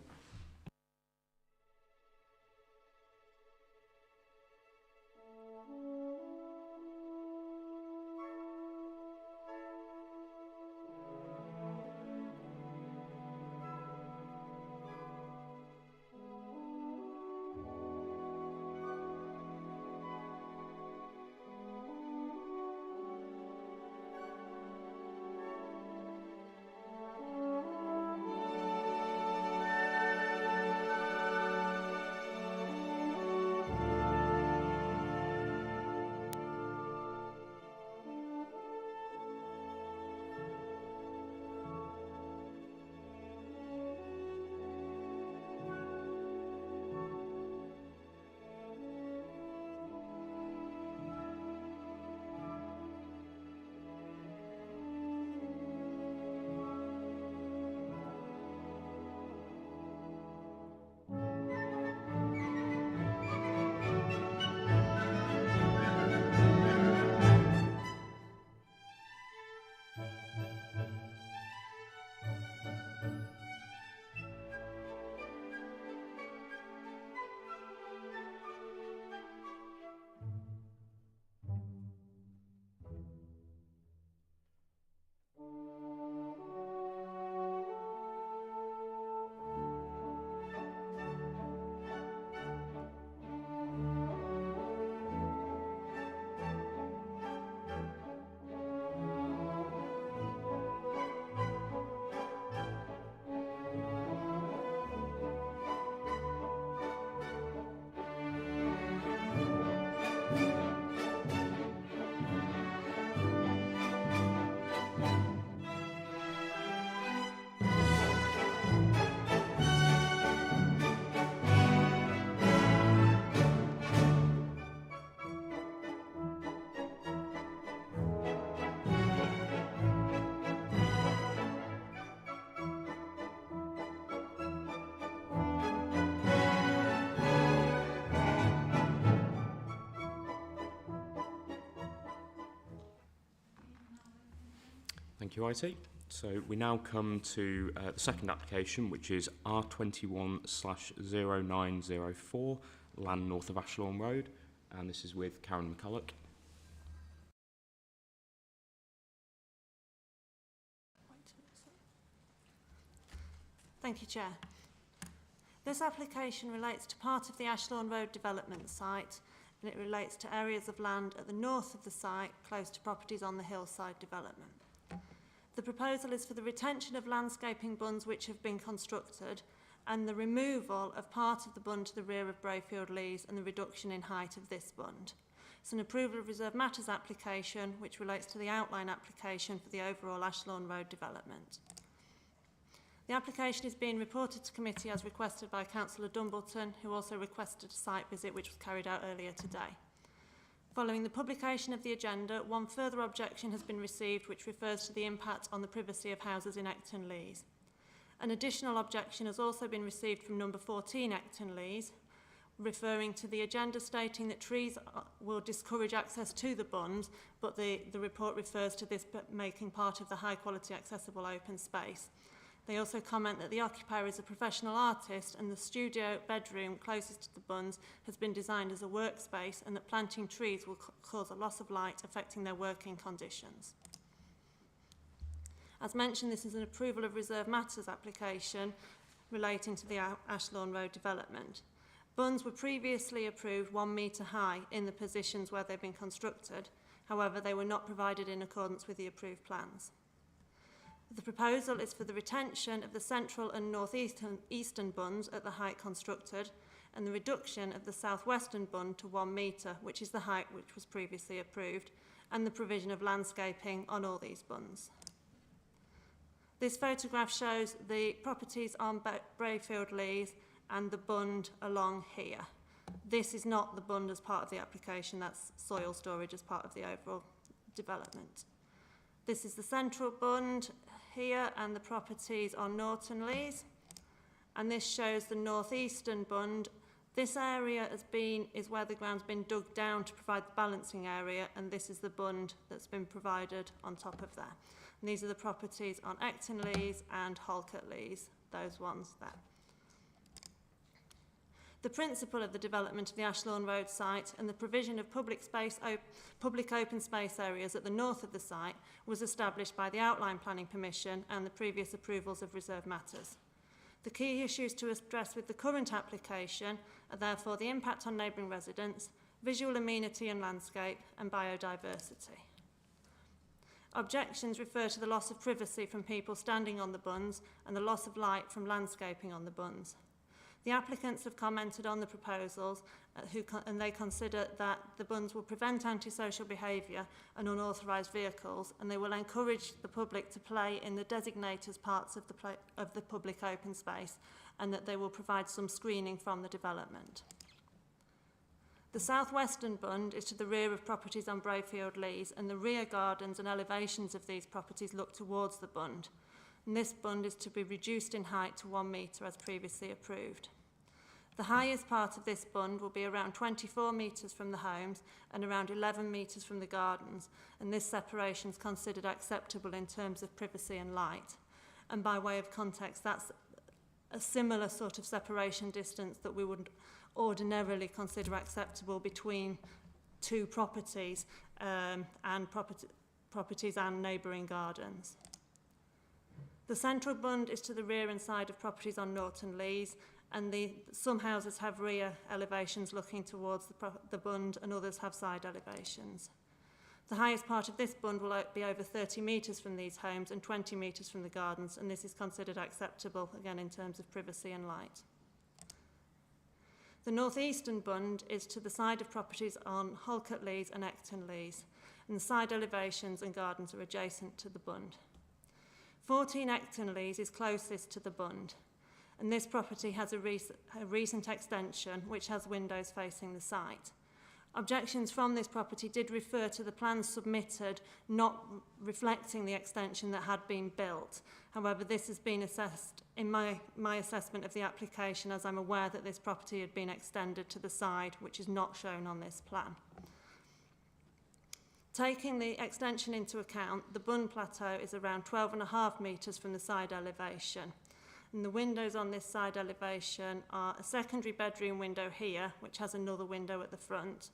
Thank you, IT. So we now come to the second application, which is R21/0904, land north of Ashlawn Road, and this is with Karen McCulloch. Thank you, Chair. This application relates to part of the Ashlawn Road development site, and it relates to areas of land at the north of the site, close to properties on the hillside development. The proposal is for the retention of landscaping bunds which have been constructed and the removal of part of the bund to the rear of Brayfield Leys and the reduction in height of this bund. It's an approval of reserved matters application which relates to the outline application for the overall Ashlawn Road development. The application is being reported to committee as requested by Councillor Dumbleton, who also requested a site visit which was carried out earlier today. Following the publication of the agenda, one further objection has been received which refers to the impact on the privacy of houses in Ecton Leys. An additional objection has also been received from number 14 Ecton Leys, referring to the agenda stating that trees will discourage access to the bund, but the report refers to this making part of the high quality accessible open space. They also comment that the occupier is a professional artist and the studio bedroom closest to the bunds has been designed as a workspace and that planting trees will cause a loss of light affecting their working conditions. As mentioned, this is an approval of reserved matters application relating to the Ashlawn Road development. Bunds were previously approved 1 metre high in the positions where they've been constructed. However, they were not provided in accordance with the approved plans. The proposal is for the retention of the central and northeastern bunds at the height constructed and the reduction of the southwestern bund to 1 metre, which is the height which was previously approved, and the provision of landscaping on all these bunds. This photograph shows the properties on Brayfield Leys and the bund along here. This is not the bund as part of the application, that's soil storage as part of the overall development. This is the central bund here and the properties on Norton Leys, and this shows the northeastern bund. This area is where the ground's been dug down to provide the balancing area, and this is the bund that's been provided on top of there. And these are the properties on Ecton Leys and Halkett Leys, those ones there. The principle of the development of the Ashlawn Road site and the provision of public open space areas at the north of the site was established by the Outline Planning Permission and the previous approvals of reserved matters. The key issues to address with the current application are therefore the impact on neighbouring residents, visual amenity and landscape, and biodiversity. Objections refer to the loss of privacy from people standing on the bunds and the loss of light from landscaping on the bunds. The applicants have commented on the proposals and they consider that the bunds will prevent antisocial behaviour and unauthorised vehicles, and they will encourage the public to play in the designated parts of the public open space, and that they will provide some screening from the development. The southwestern bund is to the rear of properties on Brayfield Leys, and the rear gardens and elevations of these properties look towards the bund. And this bund is to be reduced in height to 1 metre as previously approved. The highest part of this bund will be around 24 metres from the homes and around 11 metres from the gardens, and this separation is considered acceptable in terms of privacy and light. And by way of context, that's a similar sort of separation distance that we would ordinarily consider acceptable between two properties and properties and neighbouring gardens. The central bund is to the rear and side of properties on Norton Leys, and some houses have rear elevations looking towards the bund and others have side elevations. The highest part of this bund will be over 30 metres from these homes and 20 metres from the gardens, and this is considered acceptable, again, in terms of privacy and light. The northeastern bund is to the side of properties on Halkett Leys and Ecton Leys, and the side elevations and gardens are adjacent to the bund. 14 Ecton Leys is closest to the bund, and this property has a recent extension which has windows facing the site. Objections from this property did refer to the plans submitted not reflecting the extension that had been built. However, this has been assessed in my assessment of the application, as I'm aware that this property had been extended to the side, which is not shown on this plan. Taking the extension into account, the Bund Plateau is around 12.5 metres from the side elevation. And the windows on this side elevation are a secondary bedroom window here, which has another window at the front,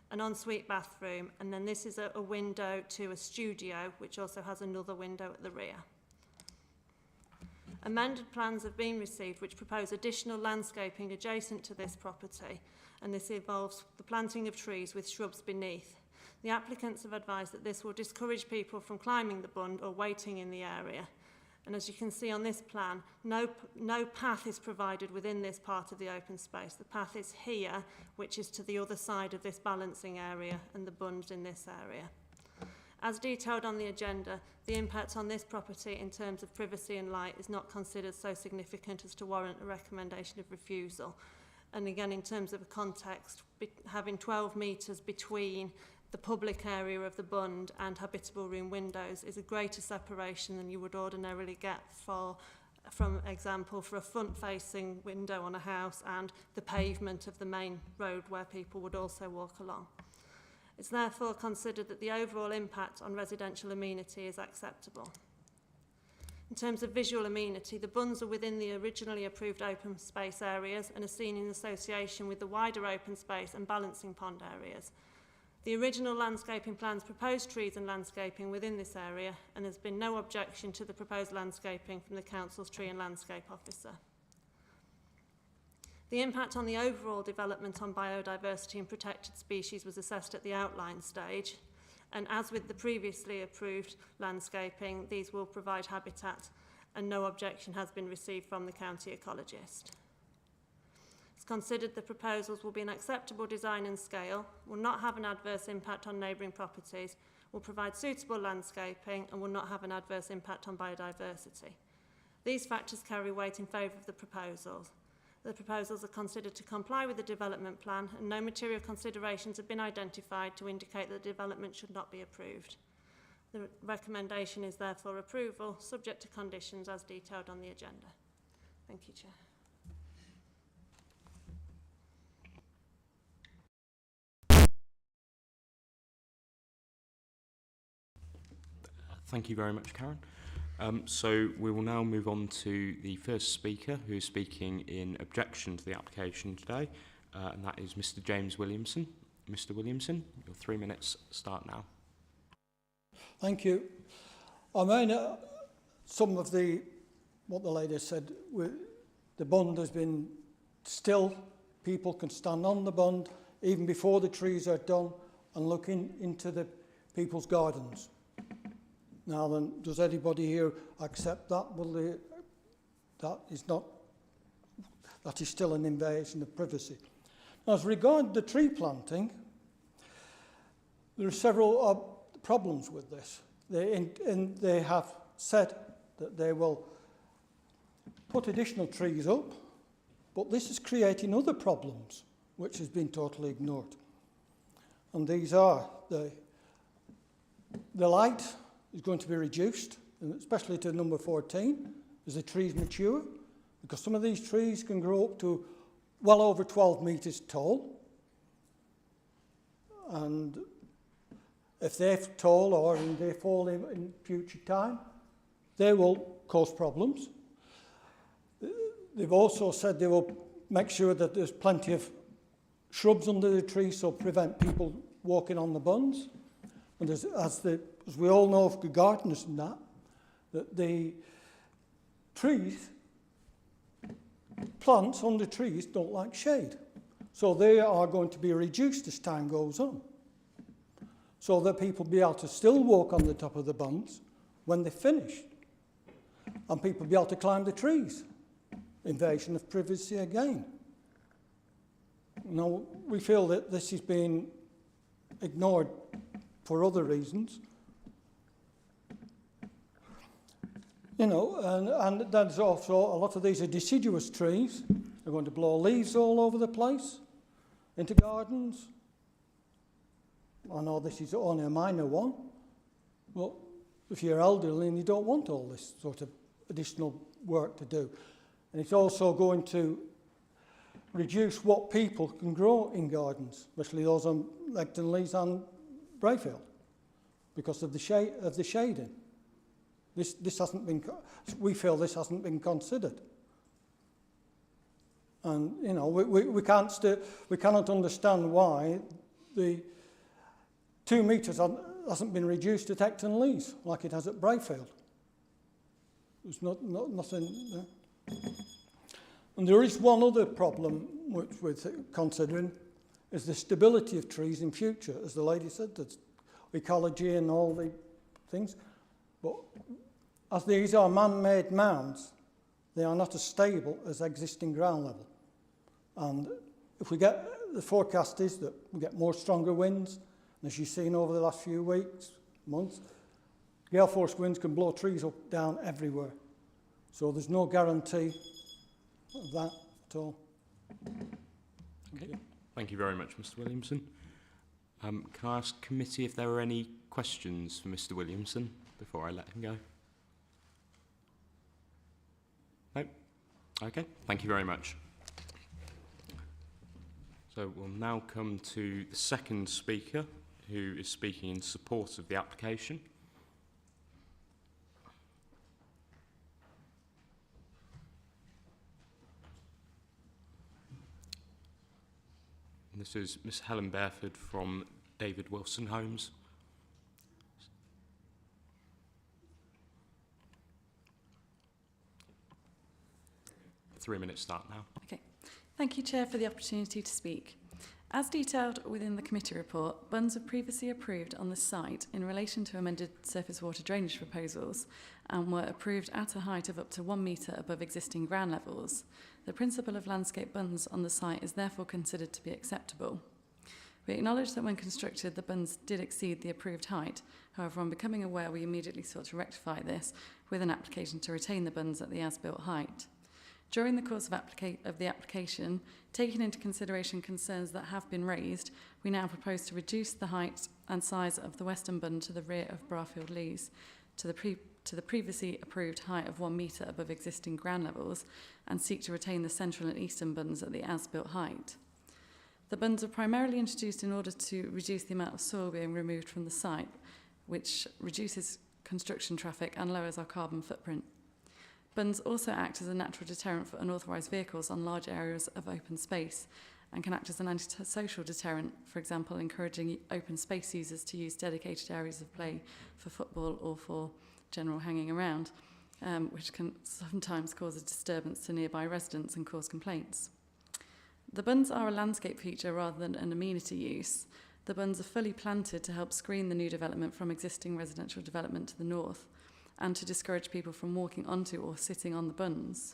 an ensuite bathroom, and then this is a window to a studio, which also has another window at the rear. Amended plans have been received which propose additional landscaping adjacent to this property, and this involves the planting of trees with shrubs beneath. The applicants have advised that this will discourage people from climbing the Bund or waiting in the area. And as you can see on this plan, no path is provided within this part of the open space. The path is here, which is to the other side of this balancing area, and the Bund's in this area. As detailed on the agenda, the impact on this property in terms of privacy and light is not considered so significant as to warrant a recommendation of refusal. And again, in terms of a context, having 12 metres between the public area of the Bund and habitable room windows is a greater separation than you would ordinarily get for example, for a front-facing window on a house and the pavement of the main road where people would also walk along. It's therefore considered that the overall impact on residential amenity is acceptable. In terms of visual amenity, the Bunds are within the originally approved open space areas and are seen in association with the wider open space and balancing pond areas. The original landscaping plans proposed trees and landscaping within this area, and there's been no objection to the proposed landscaping from the Council's Tree and Landscape Officer. The impact on the overall development on biodiversity and protected species was assessed at the outline stage, and as with the previously approved landscaping, these will provide habitat, and no objection has been received from the county ecologist. It's considered the proposals will be an acceptable design and scale, will not have an adverse impact on neighbouring properties, will provide suitable landscaping, and will not have an adverse impact on biodiversity. These factors carry weight in favour of the proposals. The proposals are considered to comply with the development plan, and no material considerations have been identified to indicate that the development should not be approved. The recommendation is therefore approval, subject to conditions as detailed on the agenda. Thank you, Chair. Thank you very much, Karen. So we will now move on to the first speaker who is speaking in objection to the application today, and that is Mr. James Williamson. Mr. Williamson, your 3 minutes start now. Thank you. I mean, some of what the lady said, the Bund has been still, people can stand on the Bund even before the trees are done and look into the people's gardens. Now then, does anybody here accept that? Well, that is still an invasion of privacy. As regards the tree planting, there are several problems with this. They have said that they will put additional trees up, but this is creating other problems, which has been totally ignored. And these are the light is going to be reduced, and especially to number 14, as the trees mature, because some of these trees can grow up to well over 12 metres tall. And if they're tall or they fall in future time, they will cause problems. They've also said they will make sure that there's plenty of shrubs under the trees so prevent people walking on the Bunds. And as we all know of the gardeners and that the trees, plants under trees don't like shade. So they are going to be reduced as time goes on. So that people will be able to still walk on the top of the Bunds when they're finished. And people will be able to climb the trees. Invasion of privacy again. Now, we feel that this is being ignored for other reasons. You know, and there's also a lot of these are deciduous trees. They're going to blow leaves all over the place into gardens. I know this is only a minor one, but if you're elderly and you don't want all this sort of additional work to do. And it's also going to reduce what people can grow in gardens, especially those on Legton Leys and Brayfield. because of the shading. This hasn't been. We feel this hasn't been considered. And you know, we cannot understand why the 2 metres hasn't been reduced at Ecton Leys like it has at Brayfield. There's nothing there. And there is one other problem which we're considering, is the stability of trees in future. As the lady said, that's ecology and all the things. But as these are man-made mounds, they are not as stable as existing ground level. And if we get, the forecast is that we get more stronger winds, and as you've seen over the last few weeks, months, gale force winds can blow trees up, down everywhere. So there's no guarantee of that at all. Okay. Thank you very much, Mr. Williamson. Can I ask committee if there are any questions for Mr. Williamson before I let him go? No? Okay, thank you very much. So we'll now come to the second speaker, who is speaking in support of the application. And this is Miss Helen Bareford from David Wilson Homes. Three minutes start now. Okay. Thank you, Chair, for the opportunity to speak. As detailed within the committee report, bunds were previously approved on the site in relation to amended surface water drainage proposals and were approved at a height of up to 1 metre above existing ground levels. The principle of landscape bunds on the site is therefore considered to be acceptable. We acknowledge that when constructed, the bunds did exceed the approved height. However, on becoming aware, we immediately sought to rectify this with an application to retain the bunds at the as-built height. During the course of the application, taking into consideration concerns that have been raised, we now propose to reduce the height and size of the western bund to the rear of Brayfield Leys to the previously approved height of 1 metre above existing ground levels and seek to retain the central and eastern bunds at the as-built height. The bunds are primarily introduced in order to reduce the amount of soil being removed from the site, which reduces construction traffic and lowers our carbon footprint. Bunds also act as a natural deterrent for unauthorised vehicles on large areas of open space and can act as an antisocial deterrent, for example, encouraging open space users to use dedicated areas of play for football or for general hanging around, which can sometimes cause a disturbance to nearby residents and cause complaints. The bunds are a landscape feature rather than an amenity use. The bunds are fully planted to help screen the new development from existing residential development to the north, and to discourage people from walking onto or sitting on the bunds.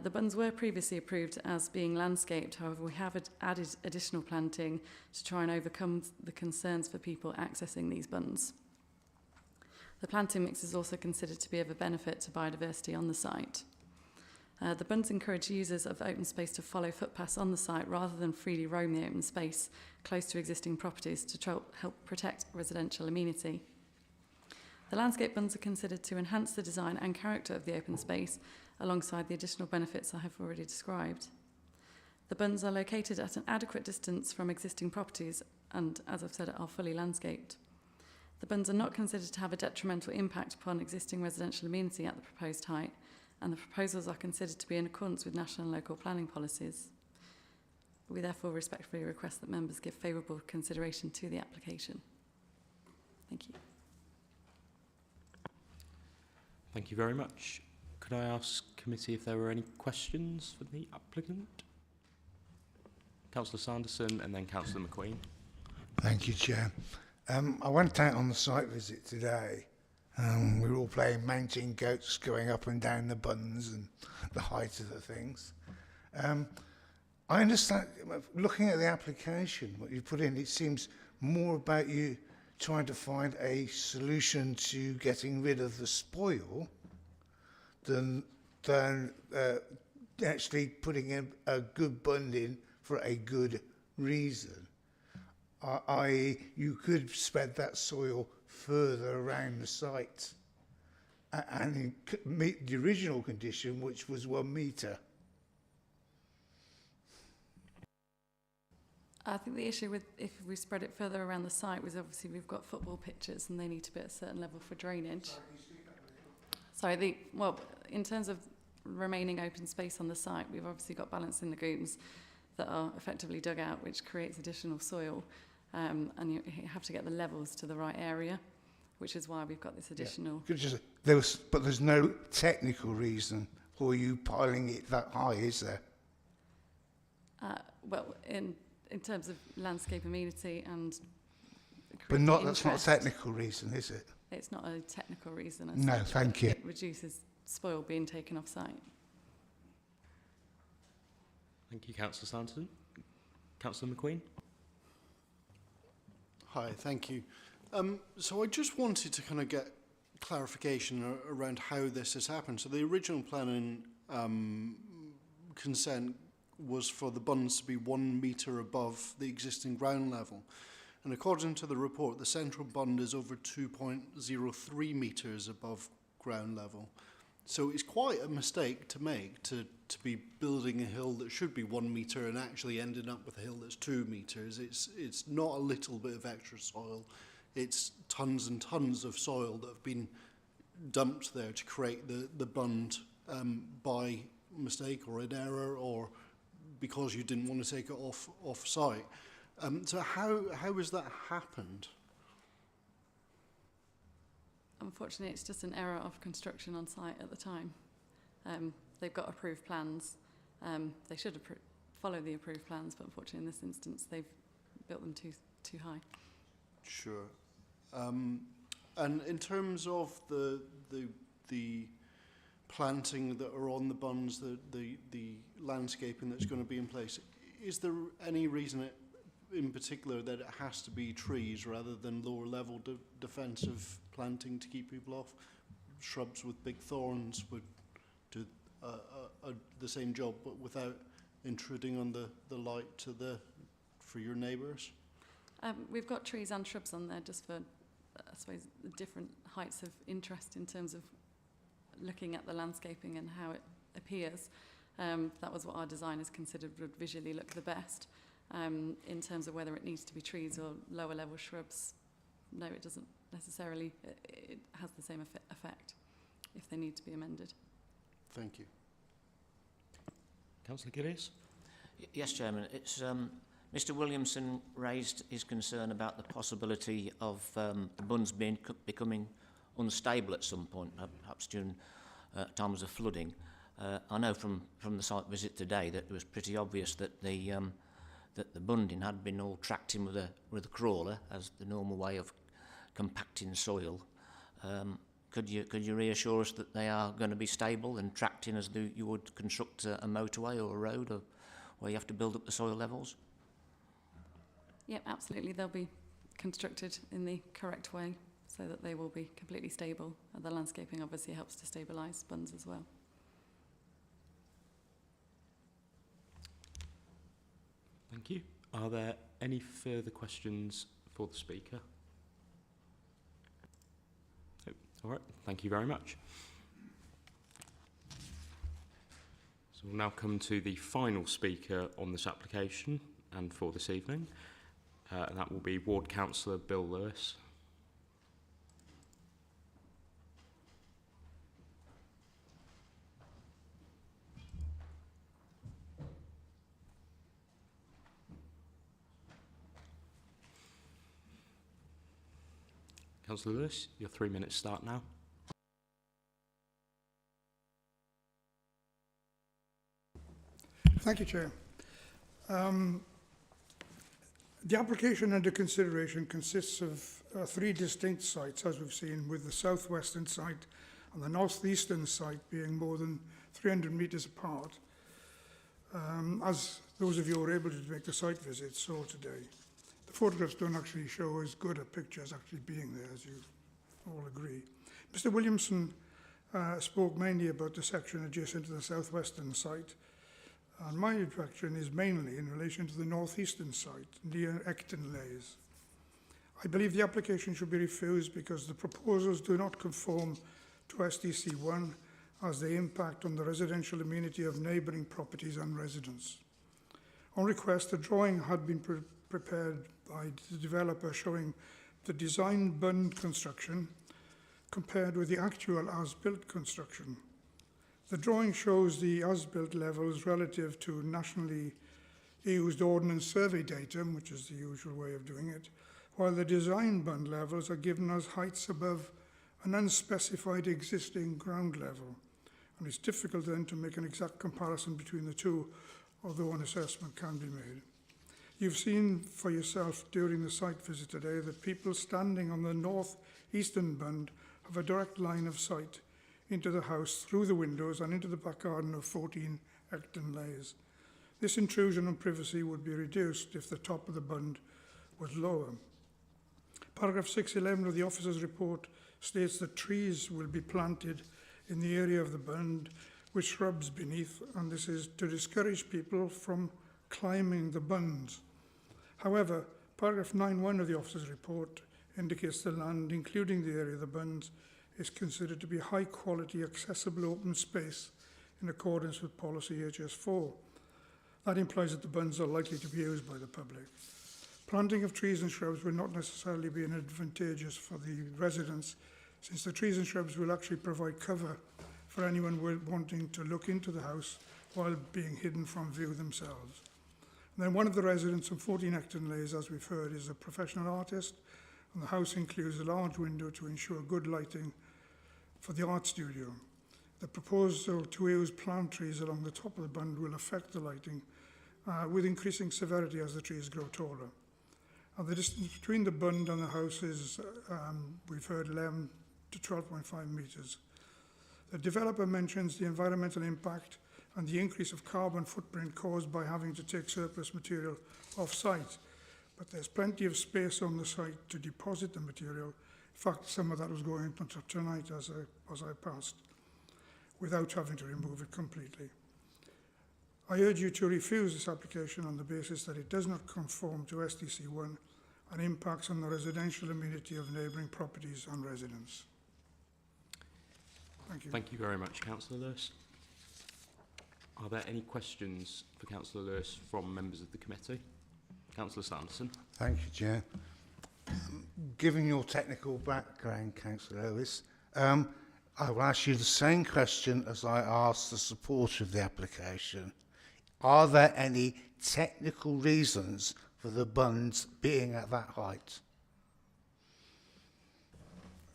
The bunds were previously approved as being landscaped, however we have added additional planting to try and overcome the concerns for people accessing these bunds. The planting mix is also considered to be of a benefit to biodiversity on the site. The bunds encourage users of open space to follow footpaths on the site rather than freely roam the open space close to existing properties to help protect residential amenity. The landscape bunds are considered to enhance the design and character of the open space alongside the additional benefits I have already described. The bunds are located at an adequate distance from existing properties and, as I've said, are fully landscaped. The bunds are not considered to have a detrimental impact upon existing residential amenity at the proposed height, and the proposals are considered to be in accordance with national and local planning policies. We therefore respectfully request that members give favourable consideration to the application. Thank you. Thank you very much. Could I ask committee if there were any questions for the applicant? Councillor Sanderson and then Councillor McQueen. Thank you, Chair. I went out on the site visit today. We were all playing mountain goats, going up and down the bunds and the height of the things. I understand, looking at the application, what you put in, it seems more about you trying to find a solution to getting rid of the spoil than actually putting in a good bund in for a good reason. I.e., you could spread that soil further around the site and meet the original condition, which was 1 metre. I think the issue with if we spread it further around the site was obviously we've got football pitches and they need to be at a certain level for drainage. Sorry, well, in terms of remaining open space on the site, we've obviously got balancing lagoons that are effectively dug out, which creates additional soil, and you have to get the levels to the right area, which is why we've got this additional... Yeah. But there's no technical reason for you piling it that high, is there? Well, in terms of landscape amenity and... But that's not a technical reason, is it? It's not a technical reason. No, thank you. It reduces spoil being taken off site. Thank you, Councillor Sanderson. Councillor McQueen. Hi, thank you. So I just wanted to kind of get clarification around how this has happened. So the original planning consent was for the bunds to be 1 metre above the existing ground level. And according to the report, the central bund is over 2.03 metres above ground level. So it's quite a mistake to make to be building a hill that should be 1 metre and actually ending up with a hill that's 2 metres. It's not a little bit of extra soil. It's tons and tons of soil that have been dumped there to create the bund by mistake or in error or because you didn't want to take it off site. So how has that happened? Unfortunately, it's just an error of construction on site at the time. They've got approved plans. They should follow the approved plans, but unfortunately in this instance, they've built them too high. Sure. And in terms of the planting that are on the bunds, the landscaping that's going to be in place, is there any reason in particular that it has to be trees rather than lower level defensive planting to keep people off? Shrubs with big thorns would do the same job but without intruding on the light for your neighbours? We've got trees and shrubs on there just for, I suppose, the different heights of interest in terms of looking at the landscaping and how it appears. That was what our designers considered would visually look the best. In terms of whether it needs to be trees or lower level shrubs, no, it doesn't necessarily. It has the same effect if they need to be amended. Thank you. Councillor Gillies? Yes, Chairman. It's Mr. Williamson raised his concern about the possibility of the bunds becoming unstable at some point, perhaps during times of flooding. I know from the site visit today that it was pretty obvious that the bunding had been all tracked in with a crawler as the normal way of compacting soil. Could you reassure us that they are going to be stable and tracked in as you would construct a motorway or a road, or where you have to build up the soil levels? Yep, absolutely. They'll be constructed in the correct way so that they will be completely stable. And the landscaping obviously helps to stabilise bunds as well. Thank you. Are there any further questions for the speaker? No. All right. Thank you very much. So we'll now come to the final speaker on this application and for this evening. And that will be Ward Councillor Bill Lewis. Councillor Lewis, your 3 minutes start now. Thank you, Chair. The application under consideration consists of 3 distinct sites, as we've seen, with the southwestern site and the northeastern site being more than 300 metres apart. As those of you who were able to make the site visit saw today, the photographs don't actually show as good a picture as actually being there, as you all agree. Mr. Williamson spoke mainly about the section adjacent to the southwestern site, and my objection is mainly in relation to the northeastern site near Ecton Lays. I believe the application should be refused because the proposals do not conform to SDC1 as they impact on the residential amenity of neighbouring properties and residents. On request, a drawing had been prepared by the developer showing the design bund construction compared with the actual as-built construction. The drawing shows the as-built levels relative to nationally used ordnance survey datum, which is the usual way of doing it, while the design bund levels are given as heights above an unspecified existing ground level. And it's difficult then to make an exact comparison between the two, although an assessment can be made. You've seen for yourself during the site visit today that people standing on the north-eastern bund have a direct line of sight into the house through the windows and into the back garden of 14 Ecton Lays. This intrusion on privacy would be reduced if the top of the bund was lower. Paragraph 611 of the officer's report states that trees will be planted in the area of the bund with shrubs beneath, and this is to discourage people from climbing the bunds. However, paragraph 9.1 of the officer's report indicates the land, including the area of the bunds, is considered to be high quality, accessible open space in accordance with policy HS4. That implies that the bunds are likely to be used by the public. Planting of trees and shrubs will not necessarily be advantageous for the residents, since the trees and shrubs will actually provide cover for anyone wanting to look into the house while being hidden from view themselves. And then one of the residents of 14 Ecton Lays, as we've heard, is a professional artist, and the house includes a large window to ensure good lighting for the art studio. The proposal to use plant trees along the top of the bund will affect the lighting with increasing severity as the trees grow taller. And the distance between the bund and the house is, we've heard, 11 to 12.5 metres. The developer mentions the environmental impact and the increase of carbon footprint caused by having to take surplus material off-site, but there's plenty of space on the site to deposit the material. In fact, some of that was going on tonight as I passed, without having to remove it completely. I urge you to refuse this application on the basis that it does not conform to SDC1 and impacts on the residential amenity of neighbouring properties and residents. Thank you. Thank you very much, Councillor Lewis. Are there any questions for Councillor Lewis from members of the committee? Councillor Sanderson. Thank you, Chair. Given your technical background, Councillor Lewis, I will ask you the same question as I asked the supporter of the application. Are there any technical reasons for the bunds being at that height?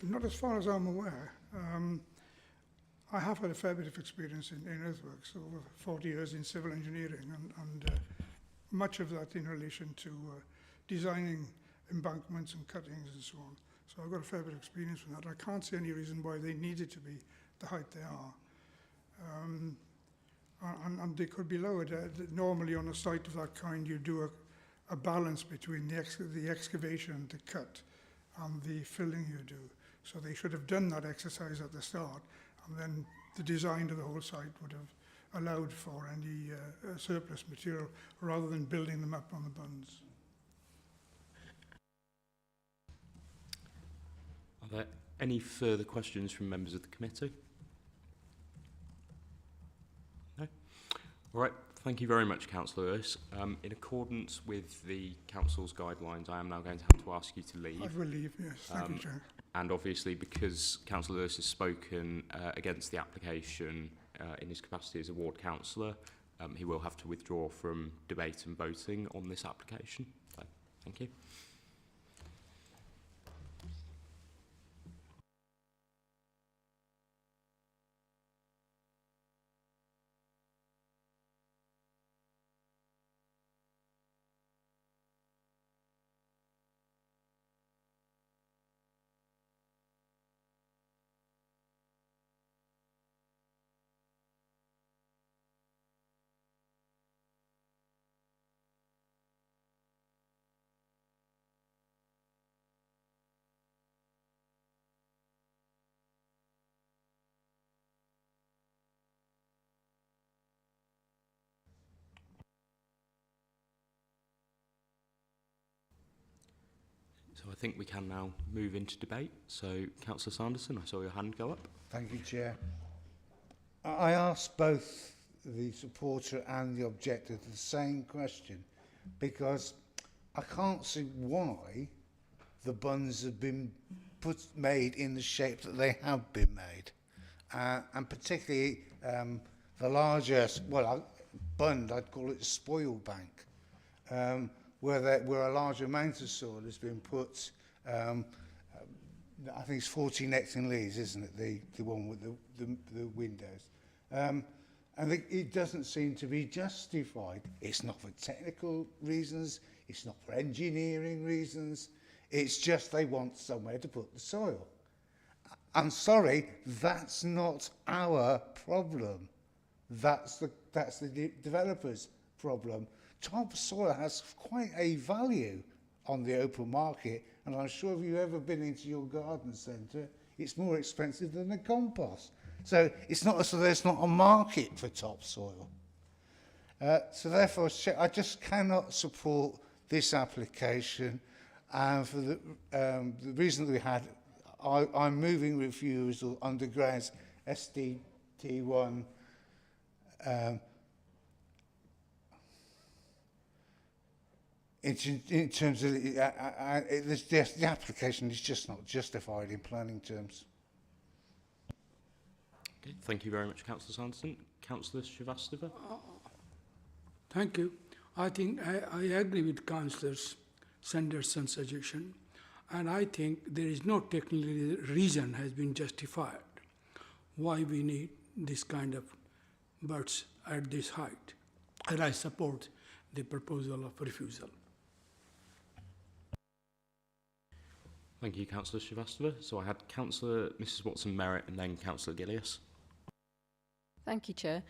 Not as far as I'm aware. I have had a fair bit of experience in earthworks, over 40 years in civil engineering, and much of that in relation to designing embankments and cuttings and so on. So I've got a fair bit of experience with that. I can't see any reason why they needed to be the height they are. And they could be lowered. Normally on a site of that kind, you do a balance between the excavation, the cut, and the filling you do. So they should have done that exercise at the start, and then the design of the whole site would have allowed for any surplus material rather than building them up on the bunds. Are there any further questions from members of the committee? No? All right, thank you very much, Councillor Lewis. In accordance with the Council's guidelines, I am now going to have to ask you to leave. I will leave, yes. Thank you, Chair. And obviously, because Councillor Lewis has spoken against the application in his capacity as a ward councillor, he will have to withdraw from debate and voting on this application. So, thank you. So I think we can now move into debate. So, Councillor Sanderson, I saw your hand go up. Thank you, Chair. I asked both the supporter and the objector the same question, because I can't see why the bunds have been made in the shape that they have been made. And particularly the larger, bund, I'd call it a spoil bank, where a large amount of soil has been put. I think it's 14 nectar leaves, isn't it? The one with the windows. And it doesn't seem to be justified. It's not for technical reasons. It's not for engineering reasons. It's just they want somewhere to put the soil. I'm sorry, that's not our problem. That's the developer's problem. Topsoil has quite a value on the open market, and I'm sure if you've ever been into your garden centre, it's more expensive than the compost. So it's not as though there's not a market for topsoil. So therefore, I just cannot support this application. And for the reason that we had, I'm moving refusal under grounds SDT1. In terms of the application is just not justified in planning terms. Okay, thank you very much, Councillor Sanderson. Councillor Srivastava. Thank you. I think I agree with Councillor Sanderson's suggestion, and I think there is no technical reason has been justified why we need this kind of birds at this height, and I support the proposal of refusal. Thank you, Councillor Srivastava. So I had Councillor Mrs Watson-Merritt and then Councillor Gillius. Thank you, Chair.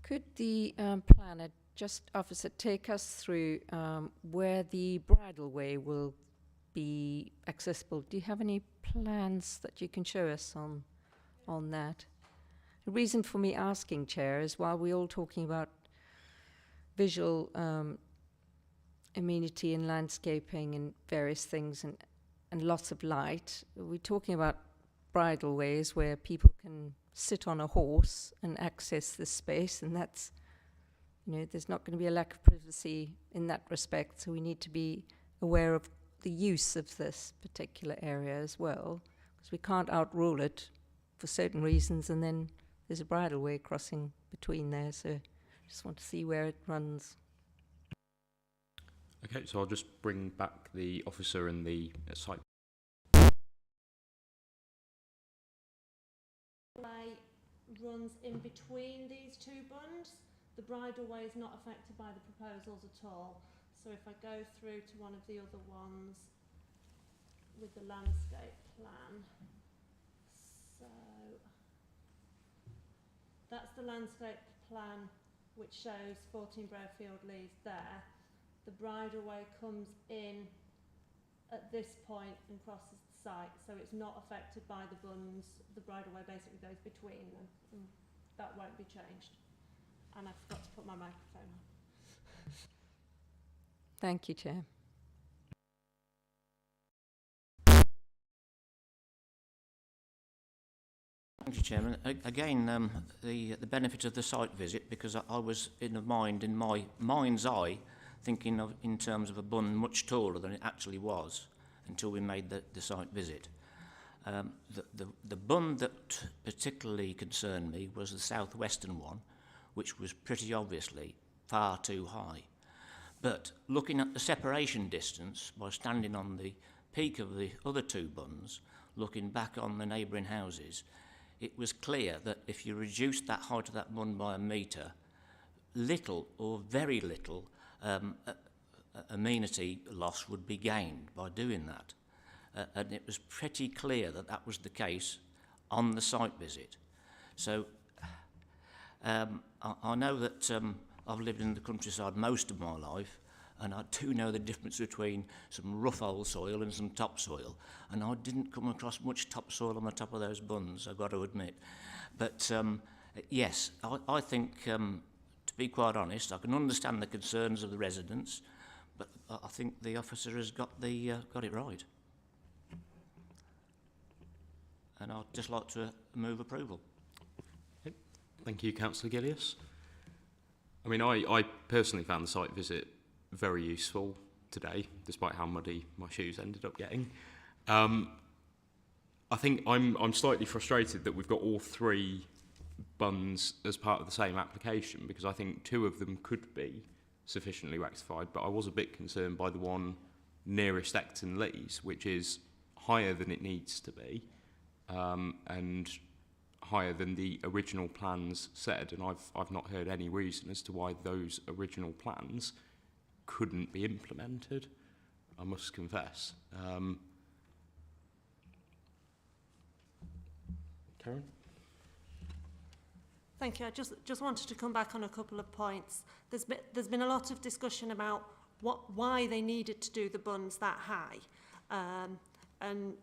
Could the planner officer take us through where the bridleway will be accessible? Do you have any plans that you can show us on that? The reason for me asking, Chair, is while we're all talking about visual amenity and landscaping and various things and lots of light, we're talking about bridleways where people can sit on a horse and access this space, and that's, there's not going to be a lack of privacy in that respect, so we need to be aware of the use of this particular area as well, because we can't outrule it for certain reasons, and then there's a bridleway crossing between there, so I just want to see where it runs. Okay, so I'll just bring back the officer and the site. Runs in between these two bunds. The bridleway is not affected by the proposals at all. So if I go through to one of the other ones with the landscape plan. So that's the landscape plan which shows 14 Brownfield Leys there. The bridleway comes in at this point and crosses the site, so it's not affected by the bunds. The bridleway basically goes between them. That won't be changed. And I forgot to put my microphone on. Thank you, Chair. Thank you, Chairman. Again, the benefit of the site visit, because I was in my mind's eye thinking of in terms of a bund much taller than it actually was until we made the site visit. The bund that particularly concerned me was the southwestern one, which was pretty obviously far too high. But looking at the separation distance by standing on the peak of the other two bunds, looking back on the neighbouring houses, it was clear that if you reduced that height of that bund by a metre, little or very little amenity loss would be gained by doing that. And it was pretty clear that that was the case on the site visit. So I know that I've lived in the countryside most of my life, and I do know the difference between some rough old soil and some topsoil, and I didn't come across much topsoil on the top of those bunds, I've got to admit. But yes, I think, to be quite honest, I can understand the concerns of the residents, but I think the officer has got it right. And I'd just like to move approval. Okay. Thank you, Councillor Gillius. I mean, I personally found the site visit very useful today, despite how muddy my shoes ended up getting. I think I'm slightly frustrated that we've got all three bunds as part of the same application, because I think two of them could be sufficiently rectified, but I was a bit concerned by the one nearest Ecton Lees, which is higher than it needs to be, and higher than the original plans said, and I've not heard any reason as to why those original plans couldn't be implemented, I must confess. Karen? Thank you. I just wanted to come back on a couple of points. There's been a lot of discussion about why they needed to do the bunds that high. And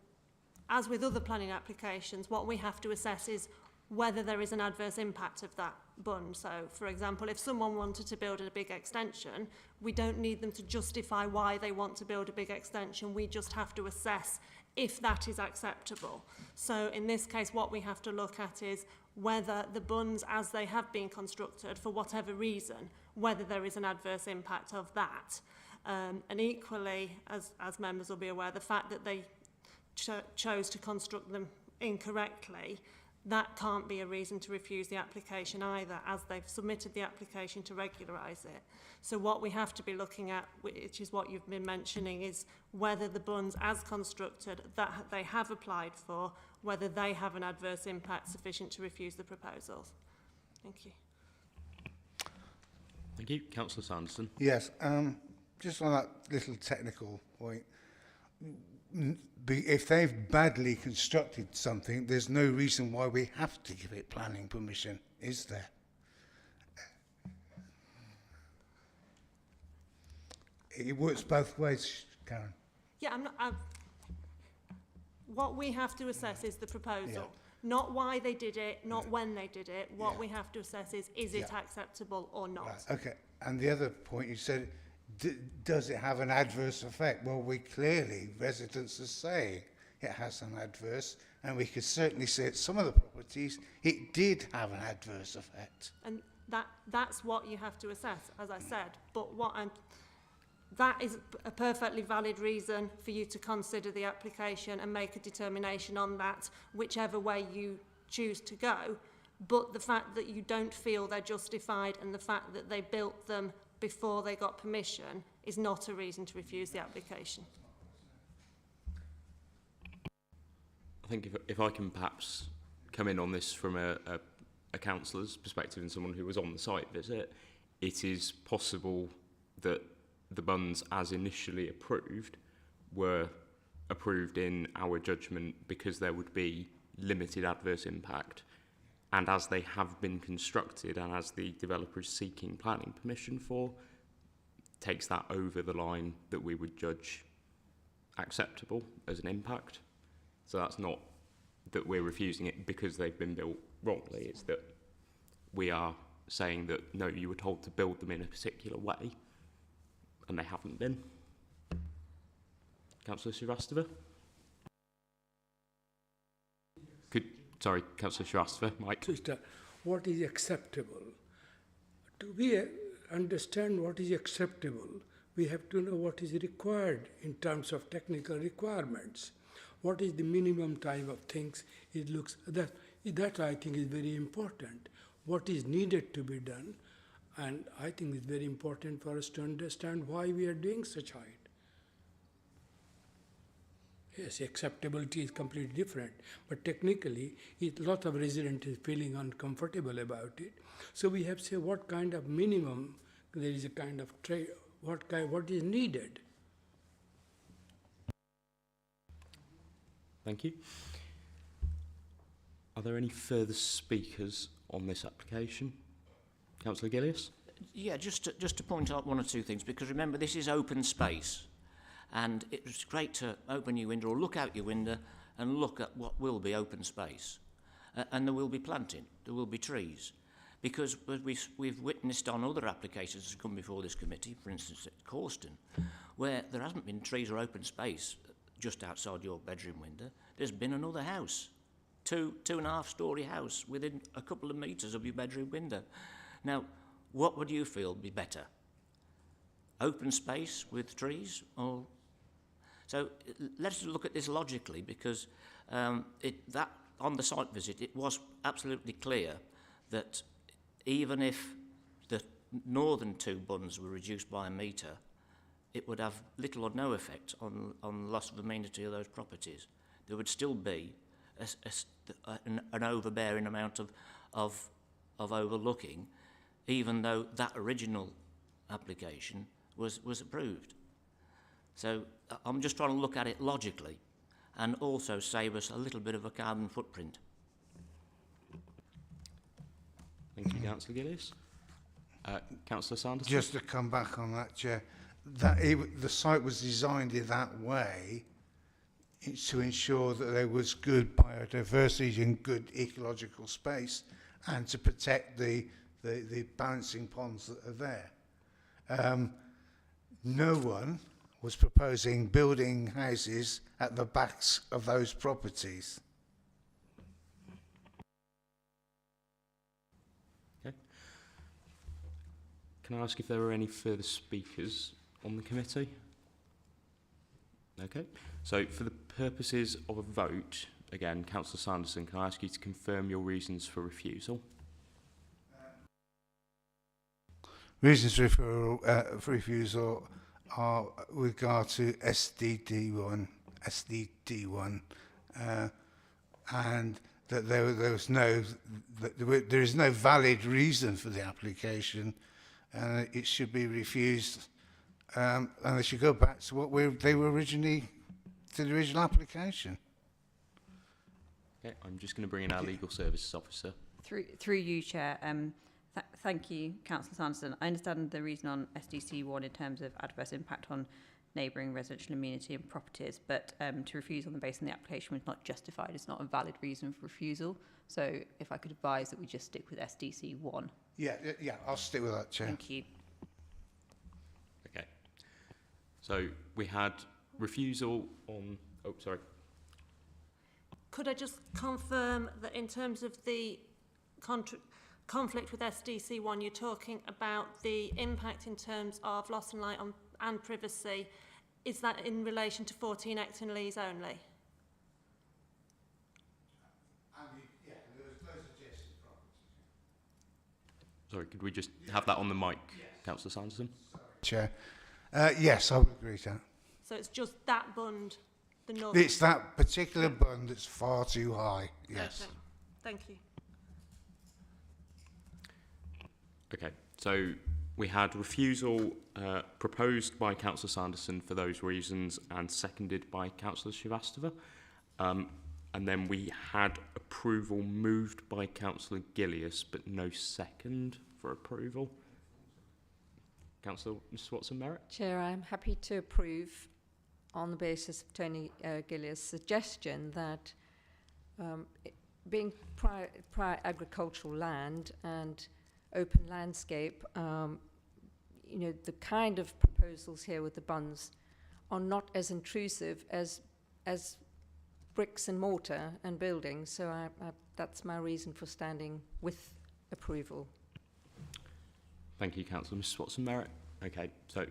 as with other planning applications, what we have to assess is whether there is an adverse impact of that bund. So, for example, if someone wanted to build a big extension, we don't need them to justify why they want to build a big extension. We just have to assess if that is acceptable. So in this case, what we have to look at is whether the bunds, as they have been constructed, for whatever reason, whether there is an adverse impact of that. And equally, as members will be aware, the fact that they chose to construct them incorrectly, that can't be a reason to refuse the application either, as they've submitted the application to regularise it. So what we have to be looking at, which is what you've been mentioning, is whether the bunds as constructed that they have applied for, whether they have an adverse impact sufficient to refuse the proposals. Thank you. Thank you. Councillor Sanderson. Yes, just on that little technical point, if they've badly constructed something, there's no reason why we have to give it planning permission, is there? It works both ways, Karen. Yeah, what we have to assess is the proposal, not why they did it, not when they did it. What we have to assess is it acceptable or not? Right, okay, and the other point you said, does it have an adverse effect? Well, residents are saying it has an adverse, and we could certainly say at some of the properties it did have an adverse effect. And that's what you have to assess, as I said. But that is a perfectly valid reason for you to consider the application and make a determination on that, whichever way you choose to go. But the fact that you don't feel they're justified and the fact that they built them before they got permission is not a reason to refuse the application. I think if I can perhaps come in on this from a councillor's perspective and someone who was on the site visit, it is possible that the bunds as initially approved were approved in our judgment because there would be limited adverse impact, and as they have been constructed and as the developer is seeking planning permission for, takes that over the line that we would judge acceptable as an impact. So that's not that we're refusing it because they've been built wrongly, it's that we are saying that no, you were told to build them in a particular way and they haven't been. Councillor Srivastava? Sorry, Councillor Srivastava, Mike. Sister, what is acceptable? To be understand what is acceptable, we have to know what is required in terms of technical requirements. What is the minimum time of things? It looks that I think is very important. What is needed to be done, and I think it's very important for us to understand why we are doing such height. Yes, acceptability is completely different, but technically, a lot of residents is feeling uncomfortable about it. So we have to say what kind of minimum, there is a kind of what is needed. Thank you. Are there any further speakers on this application? Councillor Gillius? Yeah, just to point out one or two things, because remember, this is open space. And it's great to open your window or look out your window and look at what will be open space. And there will be planting, there will be trees. Because we've witnessed on other applications that have come before this committee, for instance at Corston, where there hasn't been trees or open space just outside your bedroom window. There's been another house, two and a half storey house within a couple of metres of your bedroom window. Now, what would you feel be better? open space with trees? Or so let's look at this logically, because that on the site visit it was absolutely clear that even if the northern 2 bunds were reduced by a metre, it would have little or no effect on loss of amenity of those properties. There would still be an overbearing amount of overlooking, even though that original application was approved. So I'm just trying to look at it logically and also save us a little bit of a carbon footprint. Thank you, Councillor Gillies. Councillor Sanderson? Just to come back on that, Chair, the site was designed in that way to ensure that there was good biodiversity and good ecological space, and to protect the balancing ponds that are there. No one was proposing building houses at the backs of those properties. Okay. Can I ask if there are any further speakers on the committee? Okay. So for the purposes of a vote, again, Councillor Sanderson, can I ask you to confirm your reasons for refusal? Reasons for refusal are with regard to SDD1, and that there is no valid reason for the application, and it should be refused, and they should go back to what they were originally, to the original application. Okay, I'm just going to bring in our legal services officer. Through you, Chair. Thank you, Councillor Sanderson. I understand the reason on SDC1 in terms of adverse impact on neighbouring residential amenity and properties, but to refuse on the basis of the application was not justified. It's not a valid reason for refusal. So if I could advise that we just stick with SDC1. Yeah, I'll stick with that, Chair. Thank you. Okay. So we had refusal on... Oh, sorry. Could I just confirm that in terms of the conflict with SDC1, you're talking about the impact in terms of loss and light and privacy. Is that in relation to 14 Acton Lees only? Yeah, those adjacent properties. Sorry, could we just have that on the mic, yes. Councillor Sanderson? Chair. Yes, I would agree to that. So it's just that bund, the north? It's that particular bund that's far too high, yes. Okay. Thank you. Okay, so we had refusal proposed by Councillor Sanderson for those reasons and seconded by Councillor Srivastava. And then we had approval moved by Councillor Gillies, but no second for approval. Councillor Ms Watson-Merritt? Chair, I'm happy to approve on the basis of Tony Gillies' suggestion that being prior agricultural land and open landscape, you know, the kind of proposals here with the bunds are not as intrusive as bricks and mortar and buildings. So that's my reason for standing with approval. Thank you, Councillor. Ms Watson-Merritt. Okay, so...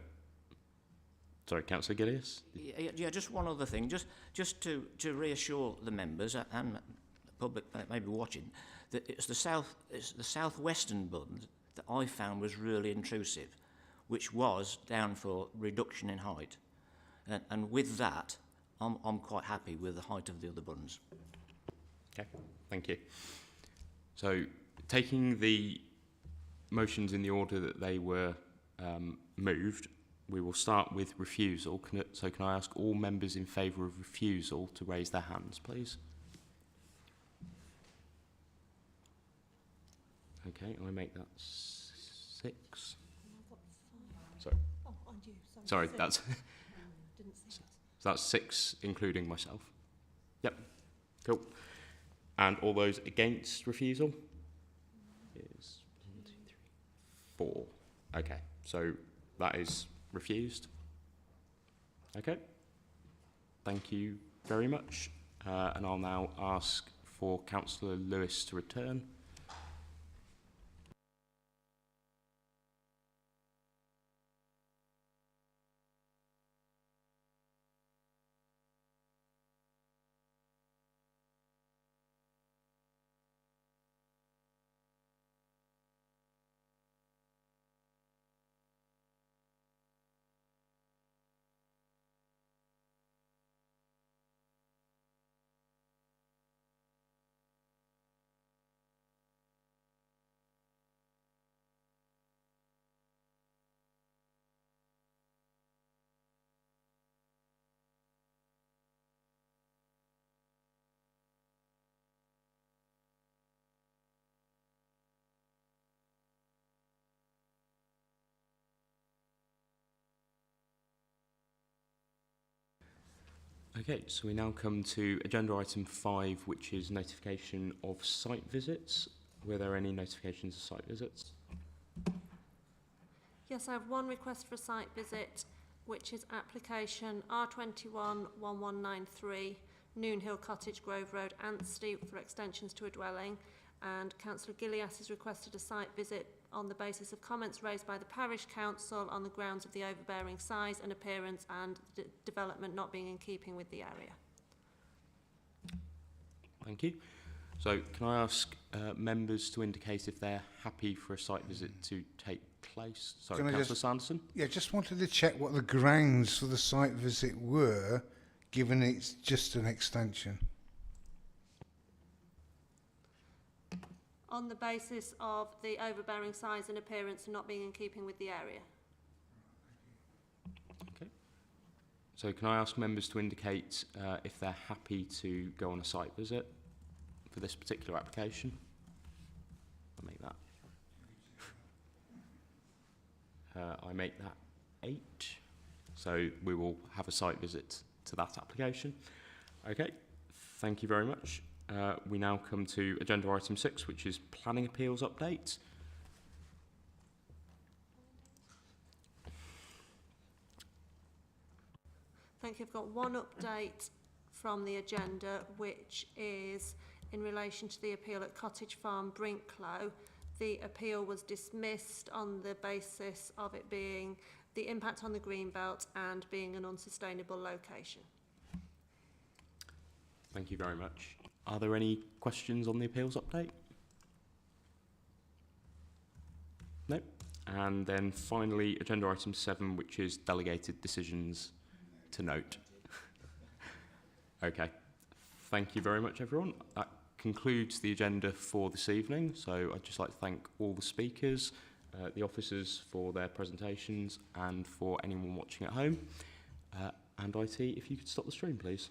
Sorry, Councillor Gillies? Yeah, just one other thing, just to reassure the members and the public that may be watching, that it's the southwestern bund that I found was really intrusive, which was down for reduction in height. And with that, I'm quite happy with the height of the other bunds. Okay, thank you. So, taking the motions in the order that they were moved, we will start with refusal. Can I ask all members in favour of refusal to raise their hands, please? Okay, I make that 6. Sorry. Oh, and you. Sorry, that's... Didn't see it. So that's 6, including myself. Yep, cool. And all those against refusal? Is 1, 2, 3, 4. Okay, so that is refused. Okay. Thank you very much. And I'll now ask for Councillor Lewis to return. Okay, so we now come to agenda item 5, which is notification of site visits. Were there any notifications of site visits? Yes, I have one request for a site visit, which is application R21-1193, Noon Hill Cottage, Grove Road, Anstey, for extensions to a dwelling. And Councillor Gillias has requested a site visit on the basis of comments raised by the Parish Council on the grounds of the overbearing size and appearance and development not being in keeping with the area. Thank you. So can I ask members to indicate if they're happy for a site visit to take place? Sorry, Can I Councillor just- Sanderson? Yeah, just wanted to check what the grounds for the site visit were, given it's just an extension. On the basis of the overbearing size and appearance and not being in keeping with the area. Okay. So can I ask members to indicate if they're happy to go on a site visit for this particular application? I'll make that. I make that 8. So we will have a site visit to that application. Okay, thank you very much. We now come to agenda item 6, which is planning appeals update. Thank you. I've got one update from the agenda, which is in relation to the appeal at Cottage Farm, Brinklow. The appeal was dismissed on the basis of it being the impact on the greenbelt and being an unsustainable location. Thank you very much. Are there any questions on the appeals update? No. And then finally, agenda item 7, which is delegated decisions to note. Okay. Thank you very much, everyone. That concludes the agenda for this evening. So I'd just like to thank all the speakers, the officers for their presentations, and for anyone watching at home. And IT, if you could stop the stream, please.